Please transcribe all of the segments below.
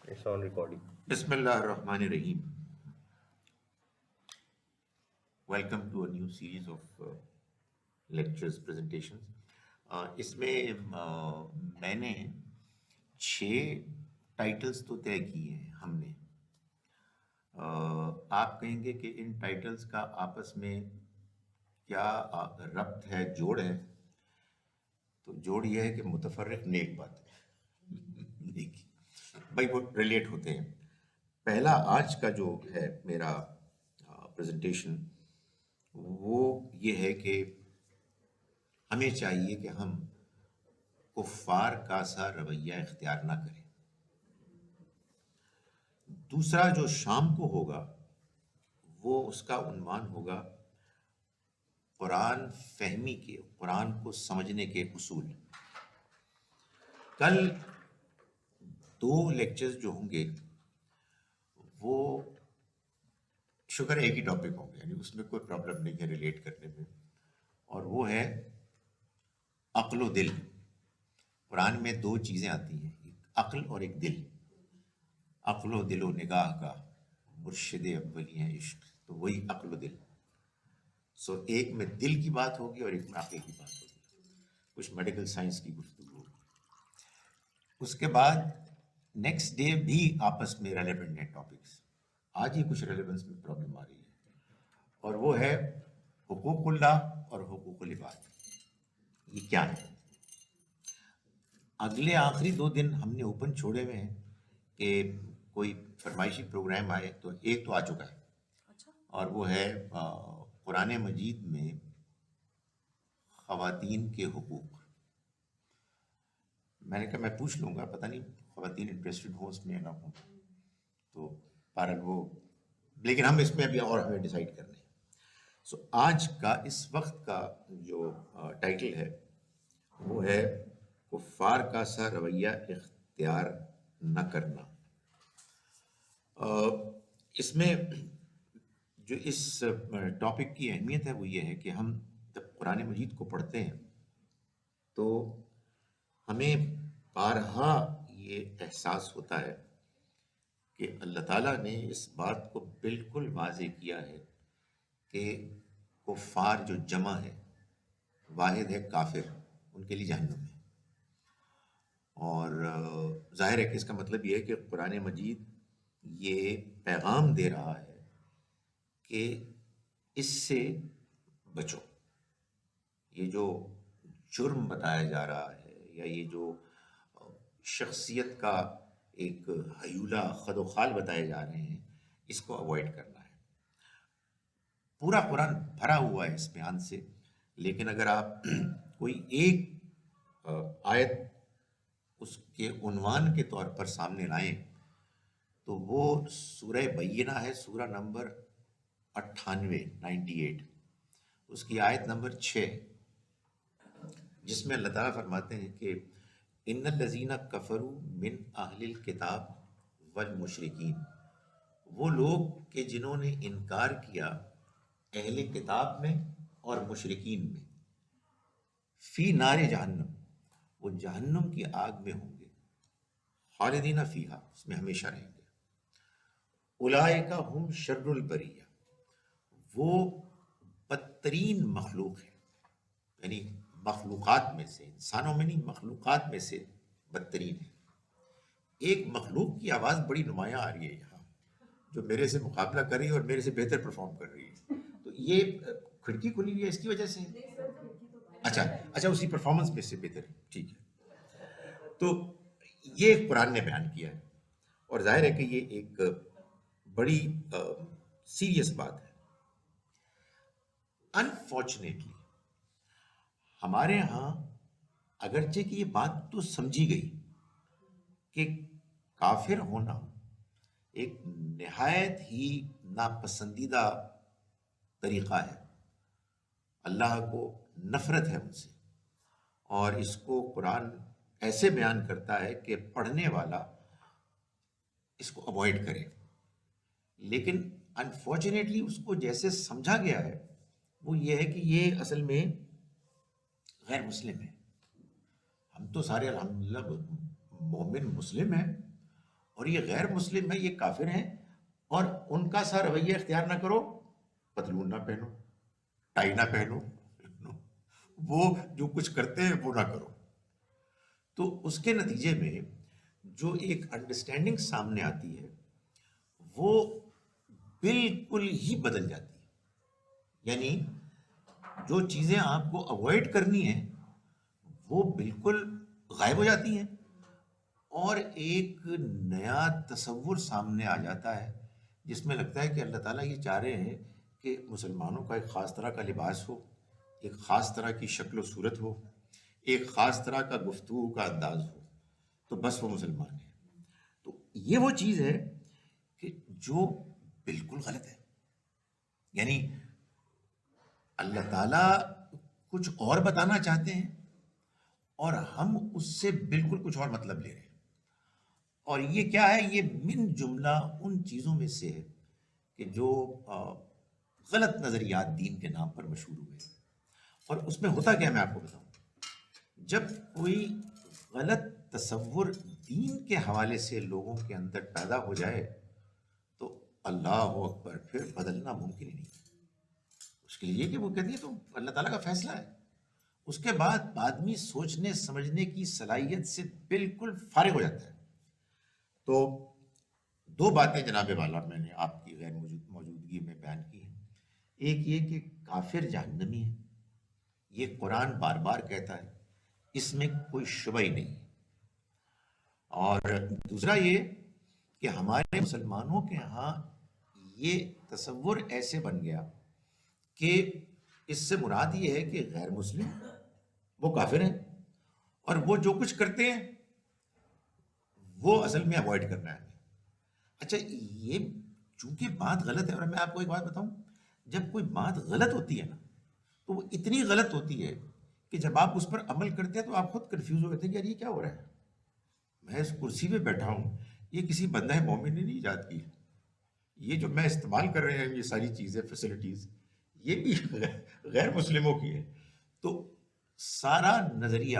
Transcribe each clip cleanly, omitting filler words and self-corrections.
It's on recording. بسم اللہ الرحمن الرحیم. Welcome to a new series of lectures presentations. اس میں میں نے 6 ٹائٹلز تو طے کیے ہیں ہم نے. آپ کہیں گے کہ ان ٹائٹلز کا آپس میں کیا ربط ہے، جوڑ ہے؟ تو جوڑ یہ ہے کہ متفرق نیک بات ہے. نیکی بھائی وہ ریلیٹ ہوتے ہیں. پہلا آج کا جو ہے میرا پریزنٹیشن وہ یہ ہے کہ ہمیں چاہیے کہ ہم کفار کا سا رویہ اختیار نہ کریں. دوسرا جو شام کو ہوگا وہ اس کا عنوان ہوگا قرآن فہمی کے، قرآن کو سمجھنے کے اصول. کل 2 لیکچرز جو ہوں گے وہ شکر ایک ہی ٹاپک ہوں گے، یعنی اس میں کوئی پرابلم نہیں ہے ریلیٹ کرنے میں، اور وہ ہے عقل و دل. قرآن میں 2 چیزیں آتی ہیں، ایک عقل اور ایک دل. عقل و دل و نگاہ کا مرشد اولی ہیں عشق، تو وہی عقل و دل. ایک میں دل کی بات ہوگی اور ایک میں عقل کی بات ہوگی. کچھ میڈیکل سائنس کی گفتگو ہوگی. اس کے بعد نیکسٹ ڈے بھی آپس میں ریلیونٹ ہیں ٹاپکس. آج ہی کچھ ریلیونس میں پرابلم آ رہی ہے، اور وہ ہے حقوق اللہ اور حقوق العباد. یہ کیا ہے؟ اگلے آخری 2 دن ہم نے اوپن چھوڑے ہوئے ہیں کہ کوئی فرمائشی پروگرام آئے، تو ایک تو آ چکا ہے، اور وہ ہے قرآن مجید میں خواتین کے حقوق. میں نے کہا میں پوچھ لوں گا، پتہ نہیں خواتین انٹرسٹڈ ہوں اس میں یا نہ ہوں، تو بہرحال وہ، لیکن ہم اس میں ابھی اور ہمیں ڈیسائیڈ کرنا ہے. آج کا اس وقت کا جو ٹائٹل ہے وہ ہے کفار کا سا رویہ اختیار نہ کرنا. اس میں جو اس ٹاپک کی اہمیت ہے وہ یہ ہے کہ ہم جب قرآن مجید کو پڑھتے ہیں تو ہمیں بارہا یہ احساس ہوتا ہے کہ اللہ تعالیٰ نے اس بات کو بالکل واضح کیا ہے کہ کفار جو جمع ہے، واحد ہے کافر، ان کے لیے جہنم ہے. اور ظاہر ہے کہ اس کا مطلب یہ ہے کہ قرآن مجید یہ پیغام دے رہا ہے کہ اس سے بچو. یہ جو جرم بتایا جا رہا ہے، یا یہ جو شخصیت کا ایک ہیولہ خد و خال بتائے جا رہے ہیں، اس کو اوائڈ کرنا ہے. پورا قرآن بھرا ہوا ہے اس بیان سے، لیکن اگر آپ کوئی ایک آیت اس کے عنوان کے طور پر سامنے لائیں تو وہ سورہ بینہ ہے، سورہ نمبر 98. اس کی آیت نمبر 6، جس میں اللہ تعالیٰ فرماتے ہیں کہ ان الذین کفروا من اہل الکتاب والمشرکین، وہ لوگ کہ جنہوں نے انکار کیا اہل کتاب میں اور مشرکین میں، فی نار جہنم، وہ جہنم کی آگ میں ہوں گے، خالدین فیہا، اس میں ہمیشہ رہیں گے. اولئک ہم شر البریہ، وہ بدترین مخلوق ہے، یعنی مخلوقات میں سے، انسانوں میں نہیں، مخلوقات میں سے بدترین ہے. ایک مخلوق کی آواز بڑی نمایاں آ رہی ہے یہاں، جو میرے سے مقابلہ کر رہی ہے اور میرے سے بہتر پرفارم کر رہی ہے. تو یہ کھڑکی کھلی ہوئی ہے اس کی وجہ سے؟ اچھا اچھا، اسی پرفارمنس میں سے بہتر ہے، ٹھیک ہے. تو یہ قرآن نے بیان کیا ہے، اور ظاہر ہے کہ یہ ایک بڑی سیریس بات ہے. انفارچونیٹلی ہمارے ہاں اگرچہ کہ یہ بات تو سمجھی گئی کہ کافر ہونا ایک نہایت ہی ناپسندیدہ طریقہ ہے، اللہ کو نفرت ہے ان سے، اور اس کو قرآن ایسے بیان کرتا ہے کہ پڑھنے والا اس کو اوائڈ کرے. لیکن انفارچونیٹلی اس کو جیسے سمجھا گیا ہے وہ یہ ہے کہ یہ اصل میں غیر مسلم ہے. ہم تو سارے الحمدللہ مومن مسلم ہیں، اور یہ غیر مسلم ہے، یہ کافر ہیں، اور ان کا سا رویہ اختیار نہ کرو، پتلون نہ پہنو، ٹائی نہ پہنو، وہ جو کچھ کرتے ہیں وہ نہ کرو. تو اس کے نتیجے میں جو ایک انڈرسٹینڈنگ سامنے آتی ہے وہ بالکل ہی بدل جاتی ہے. یعنی جو چیزیں آپ کو اوائڈ کرنی ہیں وہ بالکل غائب ہو جاتی ہیں، اور ایک نیا تصور سامنے آ جاتا ہے جس میں لگتا ہے کہ اللہ تعالیٰ یہ چاہ رہے ہیں کہ مسلمانوں کا ایک خاص طرح کا لباس ہو، ایک خاص طرح کی شکل و صورت ہو، ایک خاص طرح کا گفتگو کا انداز ہو، تو بس وہ مسلمان ہیں. تو یہ وہ چیز ہے کہ جو بالکل غلط ہے. یعنی اللہ تعالیٰ کچھ اور بتانا چاہتے ہیں اور ہم اس سے بالکل کچھ اور مطلب لے رہے ہیں. اور یہ کیا ہے؟ یہ من جملہ ان چیزوں میں سے ہے کہ جو غلط نظریات دین کے نام پر مشہور ہوئے. اور اس میں ہوتا کیا، میں آپ کو بتاؤں. جب کوئی غلط تصور دین کے حوالے سے لوگوں کے اندر پیدا ہو جائے تو اللہ اکبر، پھر بدلنا ممکن ہی نہیں. اس کے لیے کہ وہ کہتی ہے تو اللہ تعالیٰ کا فیصلہ ہے. اس کے بعد آدمی سوچنے سمجھنے کی صلاحیت سے بالکل فارغ ہو جاتا ہے. تو دو باتیں جناب والا میں نے آپ کی غیر موجودگی میں بیان کی ہیں. ایک یہ کہ کافر جہنمی ہے، یہ قرآن بار بار کہتا ہے، اس میں کوئی شبہ ہی نہیں. اور دوسرا یہ کہ ہمارے مسلمانوں کے ہاں یہ تصور ایسے بن گیا کہ اس سے مراد یہ ہے کہ غیر مسلم وہ کافر ہیں، اور وہ جو کچھ کرتے ہیں وہ اصل میں اوائڈ کرنا ہے. اچھا، یہ چونکہ بات غلط ہے، اور میں آپ کو ایک بات بتاؤں، جب کوئی بات غلط ہوتی ہے نا تو وہ اتنی غلط ہوتی ہے کہ جب آپ اس پر عمل کرتے ہیں تو آپ خود کنفیوز ہو جاتے ہیں کہ یار یہ کیا ہو رہا ہے. میں اس کرسی پہ بیٹھا ہوں، یہ کسی بندہ مومن نے نہیں ایجاد کی. یہ جو میں استعمال کر رہے ہیں یہ ساری چیزیں، فیسلٹیز، یہ بھی غیر مسلموں کی ہے. تو سارا نظریہ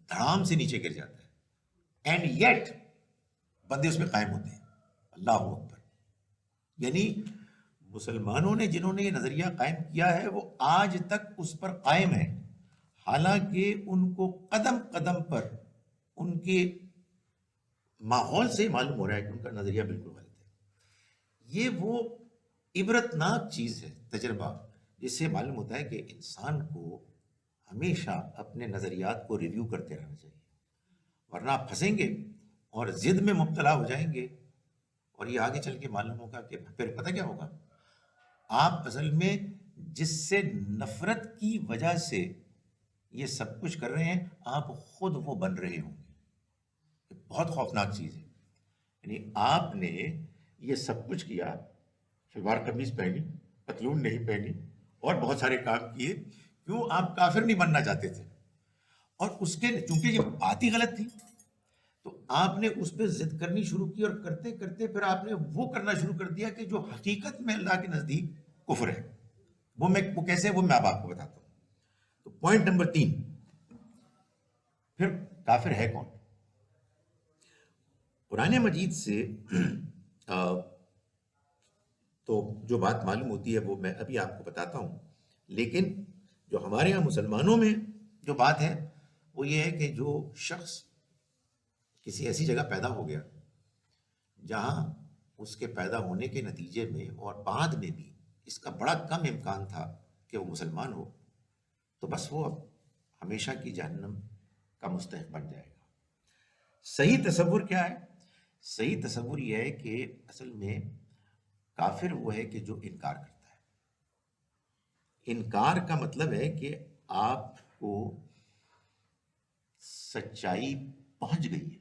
دھڑام سے نیچے گر جاتا ہے. اینڈ یٹ بندے اس میں قائم ہوتے ہیں. اللہ اکبر. یعنی مسلمانوں نے جنہوں نے یہ نظریہ قائم کیا ہے وہ آج تک اس پر قائم ہے، حالانکہ ان کو قدم قدم پر ان کے ماحول سے معلوم ہو رہا ہے کہ ان کا نظریہ بالکل غلط ہے. یہ وہ عبرتناک چیز ہے، تجربہ، جس سے معلوم ہوتا ہے کہ انسان کو ہمیشہ اپنے نظریات کو ریویو کرتے رہنا چاہیے، ورنہ آپ پھنسیں گے اور ضد میں مبتلا ہو جائیں گے. اور یہ آگے چل کے معلوم ہوگا کہ پھر پتہ کیا ہوگا، آپ اصل میں جس سے نفرت کی وجہ سے یہ سب کچھ کر رہے ہیں آپ خود وہ بن رہے ہوں گے. بہت خوفناک چیز ہے. یعنی آپ نے یہ سب کچھ کیا، شلوار قمیض پہنی، پتلون نہیں پہنی، اور بہت سارے کام کیے. کیوں؟ آپ کافر نہیں بننا چاہتے تھے. اور اس کے چونکہ یہ بات ہی غلط تھی تو آپ نے اس پہ ضد کرنی شروع کی، اور کرتے کرتے پھر آپ نے وہ کرنا شروع کر دیا کہ جو حقیقت میں اللہ کے نزدیک کفر ہے. وہ کیسے، وہ میں اب آپ کو بتاتا ہوں. تو پوائنٹ نمبر 3، پھر کافر ہے کون؟ قرآن مجید سے تو جو بات معلوم ہوتی ہے وہ میں ابھی آپ کو بتاتا ہوں. لیکن جو ہمارے یہاں مسلمانوں میں جو بات ہے وہ یہ ہے کہ جو شخص کسی ایسی جگہ پیدا ہو گیا جہاں اس کے پیدا ہونے کے نتیجے میں اور بعد میں بھی اس کا بڑا کم امکان تھا کہ وہ مسلمان ہو، تو بس وہ اب ہمیشہ کی جہنم کا مستحق بن جائے گا. صحیح تصور کیا ہے؟ صحیح تصور یہ ہے کہ اصل میں کافر وہ ہے کہ جو انکار کرتا ہے. انکار کا مطلب ہے کہ آپ کو سچائی پہنچ گئی ہے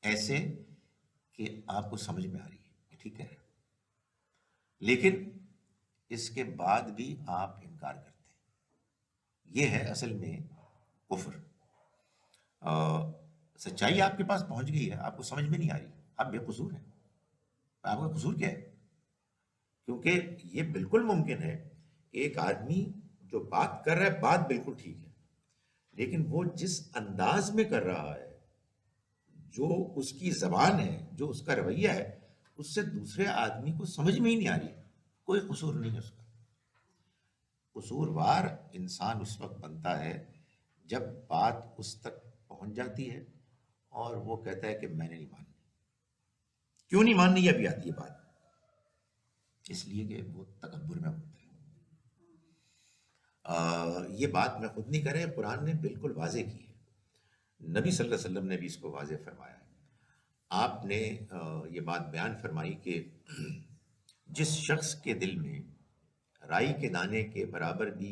ایسے کہ آپ کو سمجھ میں آ رہی ہے کہ ٹھیک ہے، لیکن اس کے بعد بھی آپ انکار کرتے ہیں. یہ ہے اصل میں کفر. سچائی آپ کے پاس پہنچ گئی ہے، آپ کو سمجھ میں نہیں آ رہی، آپ بے قصور ہیں. آپ کا قصور کیا ہے؟ کیونکہ یہ بالکل ممکن ہے کہ ایک آدمی جو بات کر رہا ہے بات بالکل ٹھیک ہے، لیکن وہ جس انداز میں کر رہا ہے، جو اس کی زبان ہے، جو اس کا رویہ ہے، اس سے دوسرے آدمی کو سمجھ میں ہی نہیں آ رہی، کوئی قصور نہیں ہے اس کا۔ قصوروار انسان اس وقت بنتا ہے جب بات اس تک پہنچ جاتی ہے اور وہ کہتا ہے کہ میں نے نہیں ماننی۔ کیوں نہیں ماننی ابھی آتی ہے بات، اس لیے کہ وہ تکبر میں ہوتا ہے۔ یہ بات میں خود نہیں کر رہے، قرآن نے بالکل واضح کی ہے، نبی صلی اللہ علیہ وسلم نے بھی اس کو واضح فرمایا ہے۔ آپ نے یہ بات بیان فرمائی کہ جس شخص کے دل میں رائی کے دانے کے برابر بھی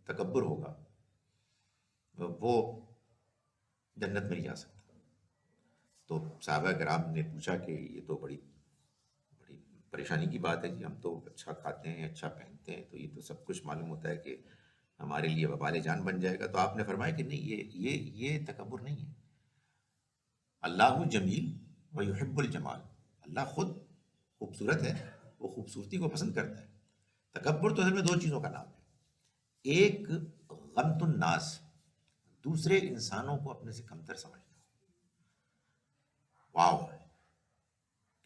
تکبر ہوگا وہ جنت میں نہیں جا سکتا۔ تو صحابہ کرام نے پوچھا کہ یہ تو بڑی بڑی پریشانی کی بات ہے جی، ہم تو اچھا کھاتے ہیں، اچھا پہنتے ہیں، تو یہ تو سب کچھ معلوم ہوتا ہے کہ ہمارے لیے وبال جان بن جائے گا۔ تو آپ نے فرمایا کہ نہیں، یہ تکبر نہیں ہے۔ اللہ جمیل و یحب الجمال، اللہ خود خوبصورت ہے، وہ خوبصورتی کو پسند کرتا ہے۔ تکبر تو اصل میں دو چیزوں کا نام ہے، ایک غمت الناس، دوسرے انسانوں کو اپنے سے کمتر سمجھنا۔ واو،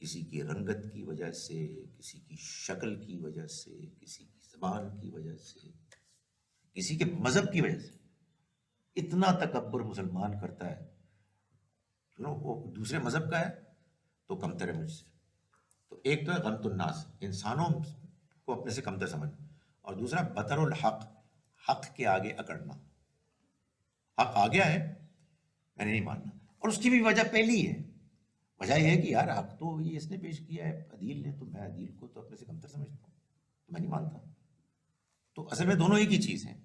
کسی کی رنگت کی وجہ سے، کسی کی شکل کی وجہ سے، کسی کی زبان کی وجہ سے، کسی کے مذہب کی وجہ سے اتنا تکبر مسلمان کرتا ہے، وہ دوسرے مذہب کا ہے تو کمتر ہے مجھ سے۔ تو ایک تو ہے غمت الناس، انسانوں کو اپنے سے کمتر سمجھنا، اور دوسرا بطر الحق، حق کے آگے اکڑنا۔ حق آ گیا ہے، میں نے نہیں ماننا، اور اس کی بھی وجہ پہلی ہے، وجہ یہ ہے کہ یار حق تو یہ اس نے پیش کیا ہے عدیل نے، تو میں عدیل کو تو اپنے سے کمتر سمجھتا ہوں، تو میں نہیں مانتا۔ تو اصل میں دونوں ایک ہی چیز ہیں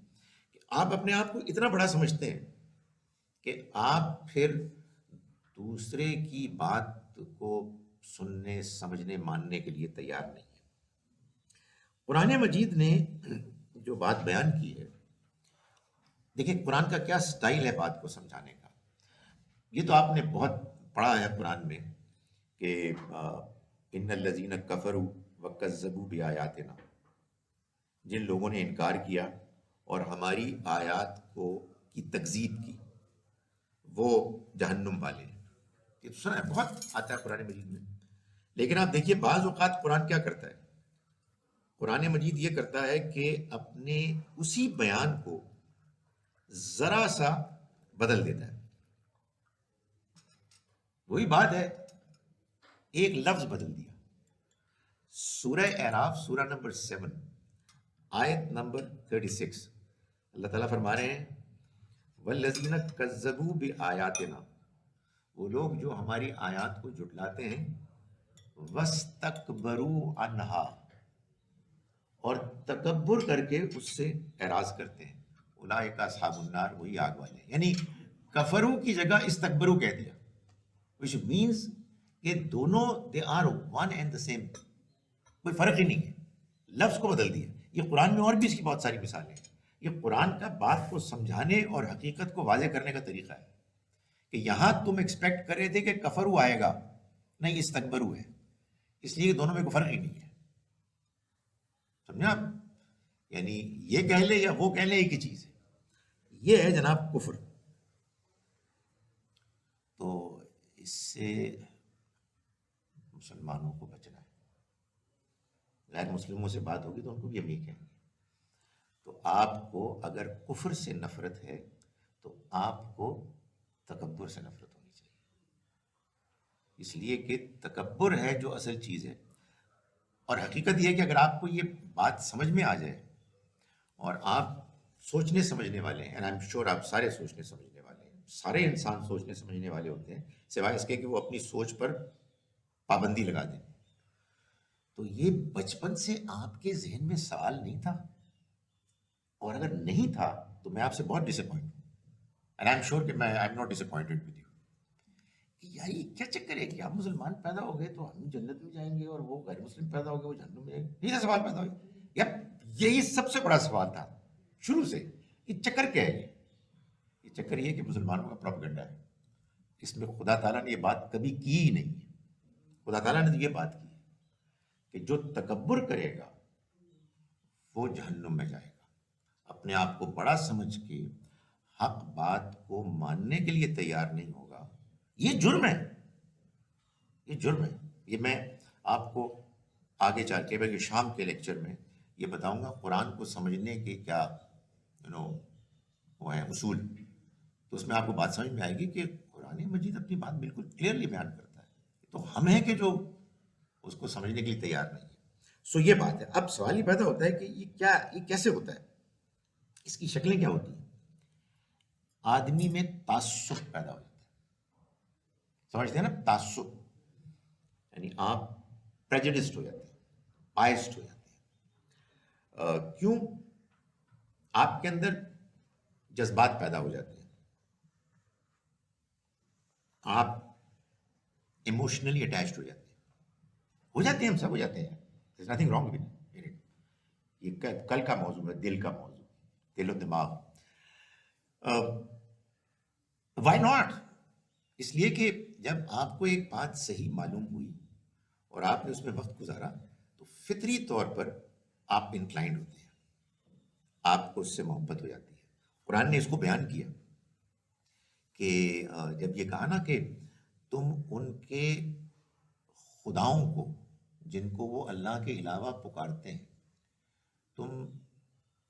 کہ آپ اپنے آپ کو اتنا بڑا سمجھتے ہیں کہ آپ پھر دوسرے کی بات کو سننے، سمجھنے، ماننے کے لیے تیار نہیں ہے۔ قرآن مجید نے جو بات بیان کی ہے، دیکھیں قرآن کا کیا سٹائل ہے بات کو سمجھانے کا۔ یہ تو آپ نے بہت پڑھا ہے قرآن میں کہ ان الذین کفروا وکذبوا بآیاتنا، جن لوگوں نے انکار کیا اور ہماری آیات کی تکذیب کی، وہ جہنم والے ہیں۔ یہ تو سنا ہے، بہت آتا ہے قرآن مجید میں۔ لیکن آپ دیکھیے بعض اوقات قرآن کیا کرتا ہے، قرآن مجید یہ کرتا ہے کہ اپنے اسی بیان کو ذرا سا بدل دیتا ہے۔ وہی بات ہے، ایک لفظ بدل دیا۔ سورہ اعراف سورہ نمبر 7 آیت نمبر 36 اللہ تعالیٰ فرما رہے ہیں والذین کذبوا بآیاتنا، وہ لوگ جو ہماری آیات کو جھٹلاتے ہیں، واستکبروا عنہا، اور تکبر کر کے اس سے اعراض کرتے ہیں، اولئک اصحاب النار، وہی آگ والے ہیں۔ یعنی کفرو کی جگہ استکبرو کہہ دیا، which means کہ دونوں they are one and the same، کوئی فرق ہی نہیں ہے، لفظ کو بدل دیا۔ یہ قرآن میں اور بھی اس کی بہت ساری مثالیں ہیں۔ یہ قرآن کا بات کو سمجھانے اور حقیقت کو واضح کرنے کا طریقہ ہے کہ یہاں تم ایکسپیکٹ کر رہے تھے کہ کفرو آئے گا، نہیں استکبرو ہے، اس لیے دونوں میں کوئی فرق ہی نہیں ہے۔ سمجھا آپ؟ یعنی یہ کہہ لے یا وہ کہہ لے ایک ہی چیز ہے، یہ ہے جناب کفر۔ تو اس سے مسلمانوں کو بچنا ہے۔ غیر مسلموں سے بات ہوگی تو ان کو بھی ہم یہ کہیں گے۔ تو آپ کو اگر کفر سے نفرت ہے تو آپ کو تکبر سے نفرت ہونی چاہیے، اس لیے کہ تکبر ہے جو اصل چیز ہے۔ اور حقیقت یہ ہے کہ اگر آپ کو یہ بات سمجھ میں آ جائے اور آپ سوچنے سمجھنے والے ہیں، and I'm sure آپ سارے سوچنے سمجھنے والے ہیں، سارے انسان سوچنے سمجھنے والے ہوتے ہیں سوائے اس کے کہ وہ اپنی سوچ پر پابندی لگا دیں۔ تو یہ بچپن سے آپ کے ذہن میں سوال نہیں تھا، اور اگر نہیں تھا تو میں آپ سے بہت ڈس اپوائنٹ ہوں، اینڈ آئی ایم شیور کہ میں I am not disappointed with you, کہ یار یہ کیا چکر ہے کہ آپ مسلمان پیدا ہو گئے تو ہم جنت میں جائیں گے اور وہ غیر مسلم پیدا ہو گئے وہ جہنم میں جائیں گے۔ یہ سوال پیدا ہو گیا، یہی سب سے بڑا سوال تھا شروع سے کہ چکر کیا ہے۔ یہ چکر یہ کہ مسلمانوں کا پروپیگنڈا ہے، اس میں خدا تعالیٰ نے یہ بات کبھی کی ہی نہیں ہے۔ خدا تعالیٰ نے تو یہ بات کی ہے کہ جو تکبر کرے گا وہ جہنم میں جائے گا، اپنے آپ کو بڑا سمجھ کے حق بات کو ماننے کے لیے تیار نہیں ہوگا، یہ جرم ہے، یہ جرم ہے. یہ میں آپ کو آگے چل کے بلکہ شام کے لیکچر میں یہ بتاؤں گا قرآن کو سمجھنے کے کیا وہ ہیں اصول. تو اس میں آپ کو بات سمجھ میں آئے گی کہ قرآن مجید اپنی بات بالکل کلیئرلی بیان کرتا ہے. تو ہم ہیں کہ جو اس کو سمجھنے کے لیے تیار نہیں ہے. سو یہ بات ہے. اب سوال یہ پیدا ہوتا ہے کہ یہ کیسے ہوتا ہے، اس کی شکلیں کیا ہوتی ہیں. آدمی میں تعصب پیدا ہو جاتا ہے، سمجھتے ہیں نا، تعصب یعنی آپ پریجڈسڈ ہو جاتے ہیں، بائسڈ ہو جاتے ہیں. کیوں؟ آپ کے اندر جذبات پیدا ہو جاتے ہیں، آپ ایموشنلی اٹیچڈ ہو جاتے ہیں ہم سب ہو جاتے ہیں. There's nothing wrong with it. یہ کل کا موضوع ہے، دل کا موضوع، دل و دماغ. Y not? اس لیے کہ جب آپ کو ایک بات صحیح معلوم ہوئی اور آپ نے اس میں وقت گزارا تو فطری طور پر آپ انکلائنڈ ہوتے ہیں، آپ کو اس سے محبت ہو جاتی ہے. قرآن نے اس کو بیان کیا کہ جب یہ کہا نا کہ تم ان کے خداؤں کو جن کو وہ اللہ کے علاوہ پکارتے ہیں تم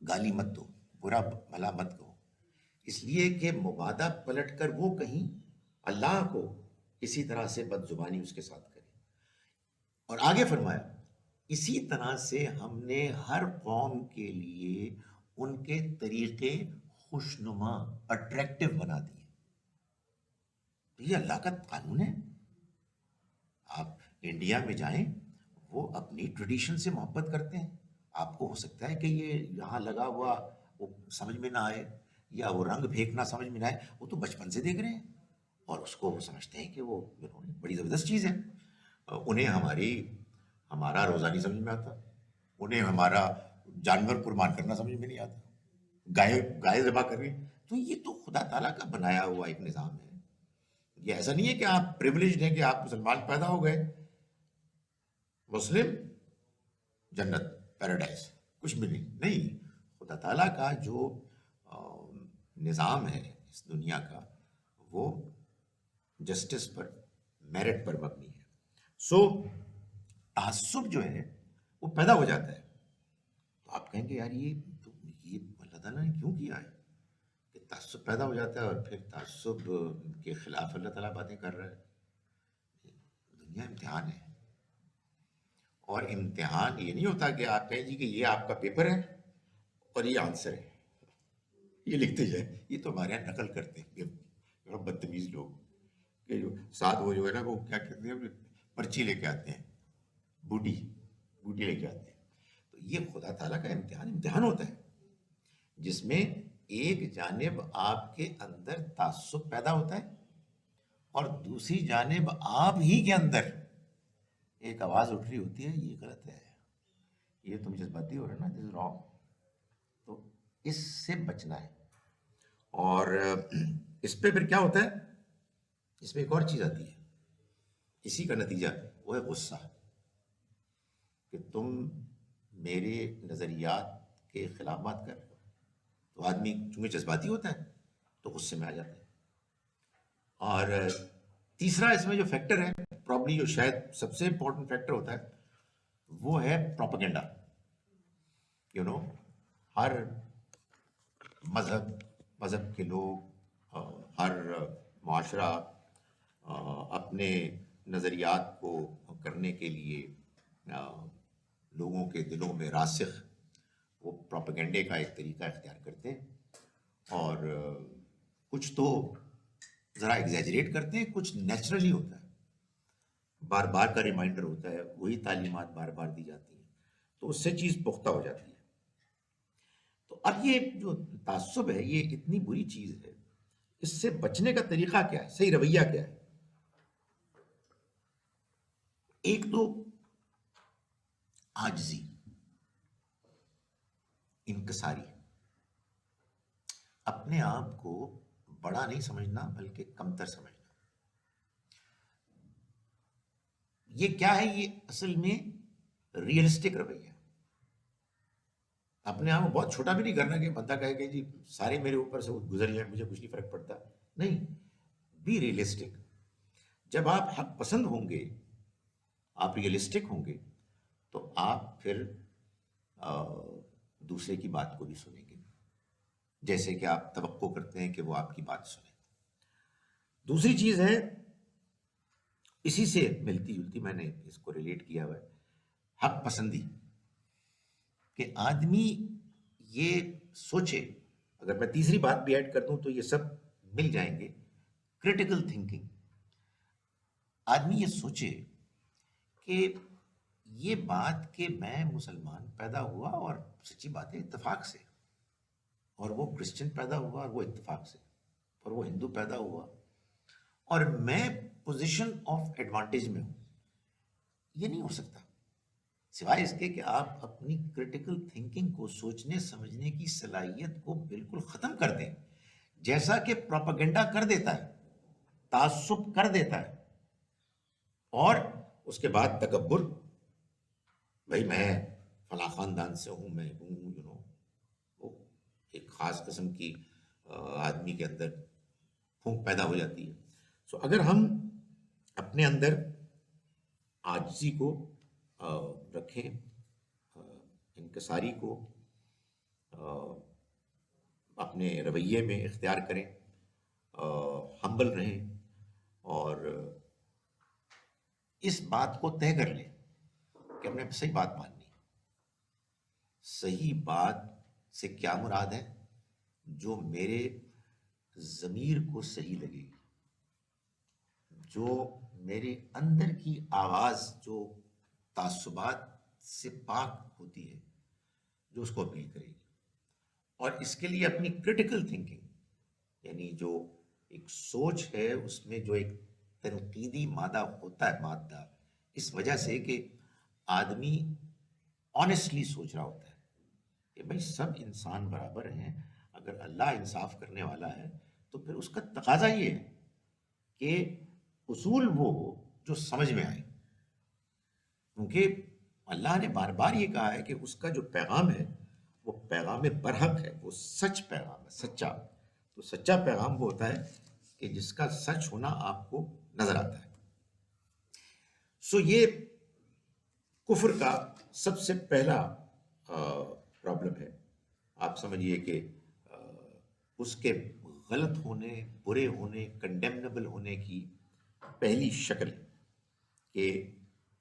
گالی مت دو، برا بھلا مت کہو، اس لیے کہ مبادہ پلٹ کر وہ کہیں اللہ کو اسی طرح سے بد زبانی اس کے ساتھ کرے. اور آگے فرمایا اسی طرح سے ہم نے ہر قوم کے لیے ان کے طریقے خوشنما اٹریکٹیو بنا دیے. یہ اللہ کا قانون ہے. آپ انڈیا میں جائیں، وہ اپنی ٹریڈیشن سے محبت کرتے ہیں. آپ کو ہو سکتا ہے کہ یہ یہاں لگا ہوا وہ سمجھ میں نہ آئے یا وہ رنگ پھینکنا سمجھ میں نہ آئے، وہ تو بچپن سے دیکھ رہے ہیں اور اس کو وہ سمجھتے ہیں کہ وہ بڑی زبردست چیز ہے. انہیں ہمارا روزہ نہیں سمجھ میں آتا، انہیں ہمارا جانور قربان کرنا سمجھ میں نہیں آتا، گائے ذبح کر رہے ہیں. تو یہ تو خدا تعالیٰ کا بنایا ہوا ایک نظام ہے. یہ ایسا نہیں ہے کہ آپ پریولیجڈ ہیں کہ آپ مسلمان پیدا ہو گئے، مسلم جنت پیراڈائز، کچھ بھی نہیں. خدا تعالیٰ کا جو نظام ہے اس دنیا کا وہ جسٹس پر، میرٹ پر مبنی ہے. سو تعصب جو ہے وہ پیدا ہو جاتا ہے. تو آپ کہیں گے یار یہ اللہ تعالیٰ نے کیوں کیا ہے کہ تعصب پیدا ہو جاتا ہے اور پھر تعصب کے خلاف اللہ تعالیٰ باتیں کر رہا ہے. دنیا امتحان ہے، اور امتحان یہ نہیں ہوتا کہ آپ کہیں جی کہ یہ آپ کا پیپر ہے اور یہ آنسر ہے، یہ لکھتے جائیں. یہ تو ہمارے یہاں نقل کرتے ہیں بدتمیز لوگ کہ جو ساتھ وہ جو ہے نا وہ کیا کہتے ہیں پرچی لے کے آتے ہیں، بوٹی لے کے آتے ہیں. تو یہ خدا تعالیٰ کا امتحان ہوتا ہے جس میں ایک جانب آپ کے اندر تعصب پیدا ہوتا ہے اور دوسری جانب آپ ہی کے اندر ایک آواز اٹھ رہی ہوتی ہے یہ غلط ہے، یہ تم جذباتی ہو رہے نا، دس از رانگ. تو اس سے بچنا ہے. اور اس پہ پھر کیا ہوتا ہے، اس میں ایک اور چیز آتی ہے، اسی کا نتیجہ وہ ہے غصہ، کہ تم میرے نظریات کے خلاف بات کر رہے ہو. تو آدمی چونکہ جذباتی ہوتا ہے تو غصے میں آ جاتا ہے. اور تیسرا اس میں جو فیکٹر ہے، پرابلی جو شاید سب سے امپورٹنٹ فیکٹر ہوتا ہے، وہ ہے پروپیگنڈا. ہر مذہب کے لوگ، ہر معاشرہ اپنے نظریات کو کرنے کے لیے لوگوں کے دلوں میں راسخ وہ پروپیگنڈے کا ایک طریقہ اختیار کرتے ہیں. اور کچھ تو ذرا ایگزیجریٹ کرتے ہیں، کچھ نیچرلی ہوتا ہے، بار بار کا ریمائنڈر ہوتا ہے، وہی تعلیمات بار بار دی جاتی ہیں، تو اس سے چیز پختہ ہو جاتی ہے. تو اب یہ جو تعصب ہے یہ اتنی بری چیز ہے، اس سے بچنے کا طریقہ کیا ہے، صحیح رویہ کیا ہے؟ ایک تو عاجزی، انکساری، اپنے آپ کو بڑا نہیں سمجھنا بلکہ کمتر سمجھنا. یہ کیا ہے؟ یہ اصل میں ریئلسٹک رویہ. اپنے آپ کو بہت چھوٹا بھی نہیں کرنا کہ بندہ کہے کہ جی سارے میرے اوپر سے گزر جائیں، مجھے کچھ نہیں فرق پڑتا. نہیں، بی ریئلسٹک. جب آپ حق پسند ہوں گے، آپ ریئلسٹک ہوں گے، تو آپ پھر دوسرے کی بات کو بھی سنیں گے، جیسے کہ آپ توقع کرتے ہیں کہ وہ آپ کی بات سنیں۔ دوسری چیز ہے، اسی سے ملتی جلتی، میں نے اس کو ریلیٹ کیا ہوا ہے، حق پسندی، کہ آدمی یہ سوچے، اگر میں تیسری بات بھی ایڈ کر دوں تو یہ سب مل جائیں گے، کریٹیکل تھنکنگ۔ آدمی یہ سوچے کہ یہ بات کہ میں مسلمان پیدا ہوا اور سچی بات ہے اتفاق سے، اور وہ کرسچن پیدا ہوا اور وہ اتفاق سے، اور وہ ہندو پیدا ہوا اور میں پوزیشن آف ایڈوانٹیج میں ہوں، یہ نہیں ہو سکتا، سوائے اس کے کہ آپ اپنی کریٹیکل تھنکنگ کو، سوچنے سمجھنے کی صلاحیت کو بالکل ختم کر دیں، جیسا کہ پروپیگنڈا کر دیتا ہے، تعصب کر دیتا ہے، اور اس کے بعد تکبر، بھائی میں فلاں خاندان سے ہوں، میں ہوں، وہ ایک خاص قسم کی آدمی کے اندر پھونک پیدا ہو جاتی ہے۔ سو اگر ہم اپنے اندر عاجزی کو رکھیں، انکساری کو اپنے رویے میں اختیار کریں، ہمبل رہیں، اور اس بات کو طے کر لیں کہ ہم نے صحیح بات ماننی ہے۔ صحیح بات سے کیا مراد ہے؟ جو میرے ضمیر کو صحیح لگے گی، جو میرے اندر کی آواز جو تعصبات سے پاک ہوتی ہے، جو اس کو اپیل کرے گی، اور اس کے لیے اپنی کریٹیکل تھنکنگ، یعنی جو ایک سوچ ہے اس میں جو ایک تنقیدی مادہ ہوتا ہے، مادہ اس وجہ سے کہ آدمی آنیسٹلی سوچ رہا ہوتا ہے کہ بھائی سب انسان برابر ہیں، اگر اللہ انصاف کرنے والا ہے تو پھر اس کا تقاضا یہ ہے کہ اصول وہ ہو جو سمجھ میں آئے، کیونکہ اللہ نے بار بار یہ کہا ہے کہ اس کا جو پیغام ہے وہ پیغام برحق ہے، وہ سچ پیغام ہے، سچا۔ تو سچا پیغام وہ ہوتا ہے کہ جس کا سچ ہونا آپ کو نظر آتا ہے۔ سو یہ کفر کا سب سے پہلا پرابلم ہے۔ آپ سمجھیے کہ اس کے غلط ہونے، برے ہونے، کنڈیمنیبل ہونے کی پہلی شکل کہ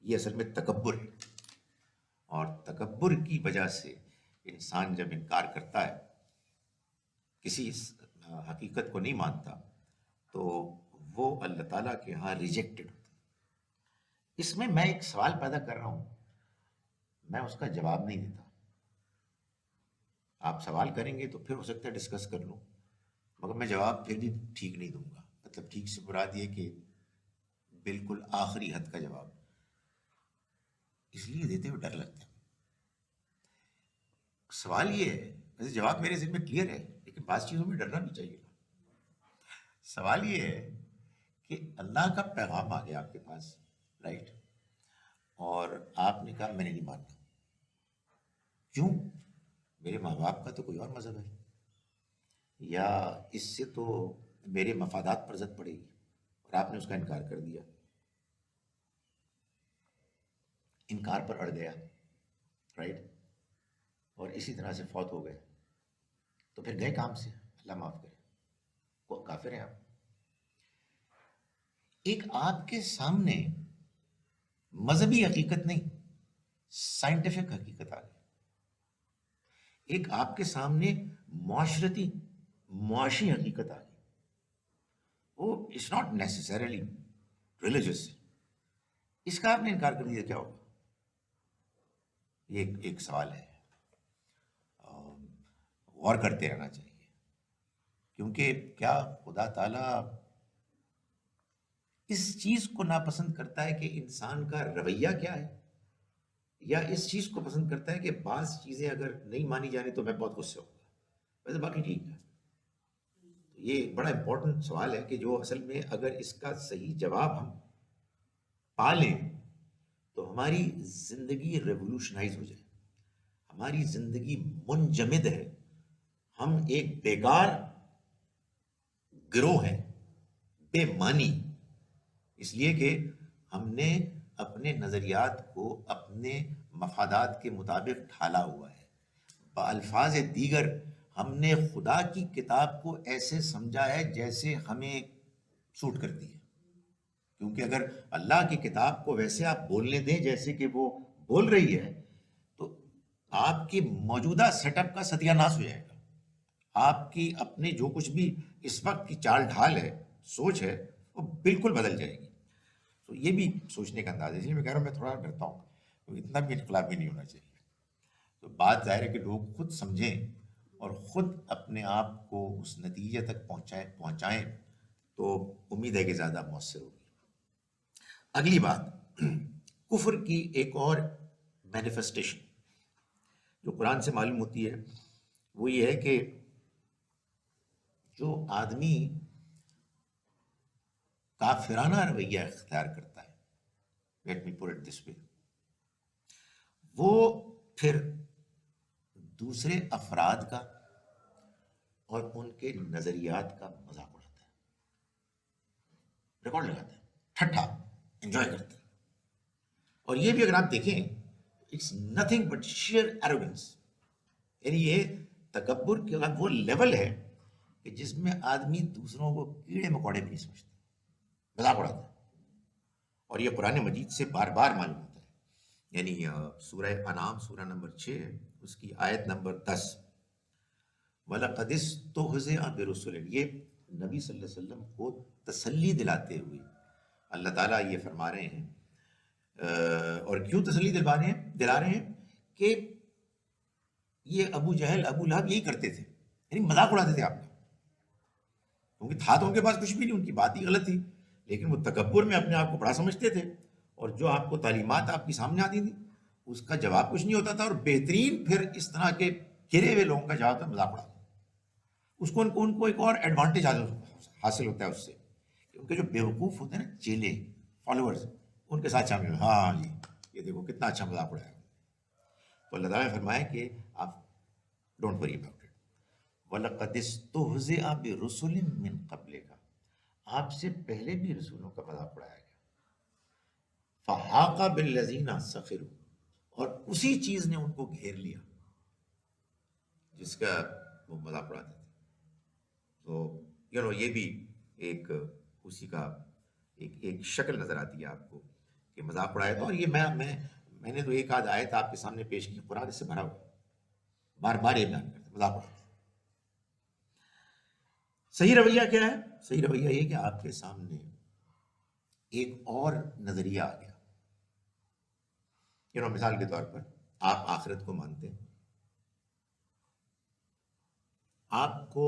یہ اصل میں تکبر ہے، اور تکبر کی وجہ سے انسان جب انکار کرتا ہے، کسی حقیقت کو نہیں مانتا، تو وہ اللہ تعالیٰ کے ہاں ریجیکٹڈ ہوتا ہے۔ اس میں ایک سوال پیدا کر رہا ہوں، میں اس کا جواب نہیں دیتا، آپ سوال کریں گے تو پھر ہو سکتا ہے ڈسکس کر لوں، مگر میں جواب پھر بھی ٹھیک نہیں دوں گا، مطلب ٹھیک سے مراد یہ کہ بالکل آخری حد کا جواب، اس لیے دیتے ہوئے ڈر لگتا ہے۔ سوال یہ ہے، ویسے جواب میرے ذہن میں کلیئر ہے، لیکن بعض چیزوں میں ڈرنا بھی چاہیے۔ سوال یہ ہے کہ اللہ کا پیغام آ گیا آپ کے پاس، رائٹ، اور آپ نے کہا میں نے نہیں ماننا، کیوں؟ میرے ماں باپ کا تو کوئی اور مذہب ہے، یا اس سے تو میرے مفادات پر زد پڑے گی، اور آپ نے اس کا انکار کر دیا، انکار پر اڑ گیا، رائٹ، اور اسی طرح سے فوت ہو گئے، تو پھر گئے کام سے، اللہ معاف کرے، وہ کافر ہیں آپ۔ ایک آپ کے سامنے مذہبی حقیقت نہیں، سائنٹیفک حقیقت آ گئی، ایک آپ کے سامنے معاشی حقیقت آ گئی، وہ اٹس ناٹ نیسسریلی ریلیجس، اس کا آپ نے انکار کر دیا، کیا ہوگا؟ یہ ایک سوال ہے، غور کرتے رہنا چاہیے، کیونکہ کیا خدا تعالیٰ اس چیز کو ناپسند کرتا ہے کہ انسان کا رویہ کیا ہے، یا اس چیز کو پسند کرتا ہے کہ بعض چیزیں اگر نہیں مانی جانی تو میں بہت غصے ہوں گا، ویسے باقی ٹھیک ہے؟ یہ ایک بڑا امپورٹنٹ سوال ہے کہ جو اصل میں اگر اس کا صحیح جواب ہم پا لیں تو ہماری زندگی ریولوشنائز ہو جائے، ہماری زندگی منجمد ہے، ہم ایک بیکار گروہ ہیں، بے معنی، اس لیے کہ ہم نے اپنے نظریات کو اپنے مفادات کے مطابق ڈھالا ہوا ہے. الفاظ دیگر ہم نے خدا کی کتاب کو ایسے سمجھا ہے جیسے ہمیں سوٹ کرتی ہے. کیونکہ اگر اللہ کی کتاب کو ویسے آپ بولنے دیں جیسے کہ وہ بول رہی ہے تو آپ کی موجودہ سیٹ اپ کا ستیہ ناش ہو جائے گا. آپ کی اپنے جو کچھ بھی اس وقت کی چال ڈھال ہے، سوچ ہے، وہ بالکل بدل جائے گی. تو یہ بھی سوچنے کا انداز ہے. اس لیے میں کہہ رہا ہوں میں تھوڑا ڈرتا ہوں، اتنا بھی انقلابی نہیں ہونا چاہیے. تو بات ظاہر ہے کہ لوگ خود سمجھیں اور خود اپنے آپ کو اس نتیجے تک پہنچائیں تو امید ہے کہ زیادہ مؤثر ہوگی. اگلی بات، کفر کی ایک اور مینیفیسٹیشن جو قرآن سے معلوم ہوتی ہے وہ یہ ہے کہ جو آدمی کافرانہ رویہ اختیار کرتا ہے، let me put it this وے، وہ پھر دوسرے افراد کا اور ان کے نظریات کا مذاق اڑاتا ہے، ریکارڈ لگاتا ہے، ٹھٹھا انجوائے کرتا ہے. اور یہ بھی اگر آپ دیکھیں it's nothing but sheer arrogance. یعنی یہ تکبر کا وہ لیول ہے کہ جس میں آدمی دوسروں کو کیڑے مکوڑے بھی نہیں سمجھتا، مذاق اڑاتا ہے. اور یہ قرآن مجید سے بار بار معلوم ہوتا ہے. یعنی سورہ انعام سورہ نمبر 6 اس کی آیت نمبر 10، وَلَقَدِ اسْتُهْزِئَ بِرُسُلٍ، یہ نبی صلی اللہ علیہ وسلم کو تسلی دلاتے ہوئے اللہ تعالیٰ یہ فرما رہے ہیں. اور کیوں تسلی دلا رہے ہیں کہ یہ ابو جہل ابو لہب یہی کرتے تھے، یعنی مذاق اڑاتے تھے آپ کا. کیونکہ تھا تو ان کے پاس کچھ بھی نہیں، ان کی بات ہی غلط تھی، لیکن وہ تکبر میں اپنے آپ کو بڑا سمجھتے تھے. اور جو آپ کو تعلیمات آپ کی سامنے آتی تھی اس کا جواب کچھ نہیں ہوتا تھا. اور بہترین پھر اس طرح کے گرے ہوئے لوگوں کا جواب تھا مذاق اڑانا. اس کو ان کو ایک اور ایڈوانٹیج حاصل ہوتا ہے اس سے، کہ ان کے جو بیوقوف ہوتے ہیں نا چیلے فالوورز، ان کے ساتھ شامل، ہاں جی یہ دیکھو کتنا اچھا مذاق اڑایا. تو اللہ تعالیٰ نے فرمایا کہ آپ ڈونٹ وری اباؤٹ اٹ. وَلَقَدِ اسْتُهْزِئَ بِرُسُلٍ مِّن قَبْلِكَ، آپ سے پہلے بھی رسولوں کا مذاق اڑایا گیا. فَحَاقَ بِالَّذِينَ سَخِرُوا، اور اسی چیز نے ان کو گھیر لیا جس کا وہ مذاق اڑاتے تھے. تو یہ بھی ایک اسی کا ایک شکل نظر آتی ہے آپ کو کہ مذاق اڑایا تھا. اور یہ میں نے تو ایک آدھ آیت آپ کے سامنے پیش کی، قرآن اس سے بھرا ہوا، بار بار یہ بیان کرتے مذاق اڑاتے. صحیح رویہ کیا ہے؟ صحیح رویہ یہ کہ آپ کے سامنے ایک اور نظریہ آ گیا. مثال کے طور پر آپ آخرت کو مانتے ہیں، آپ کو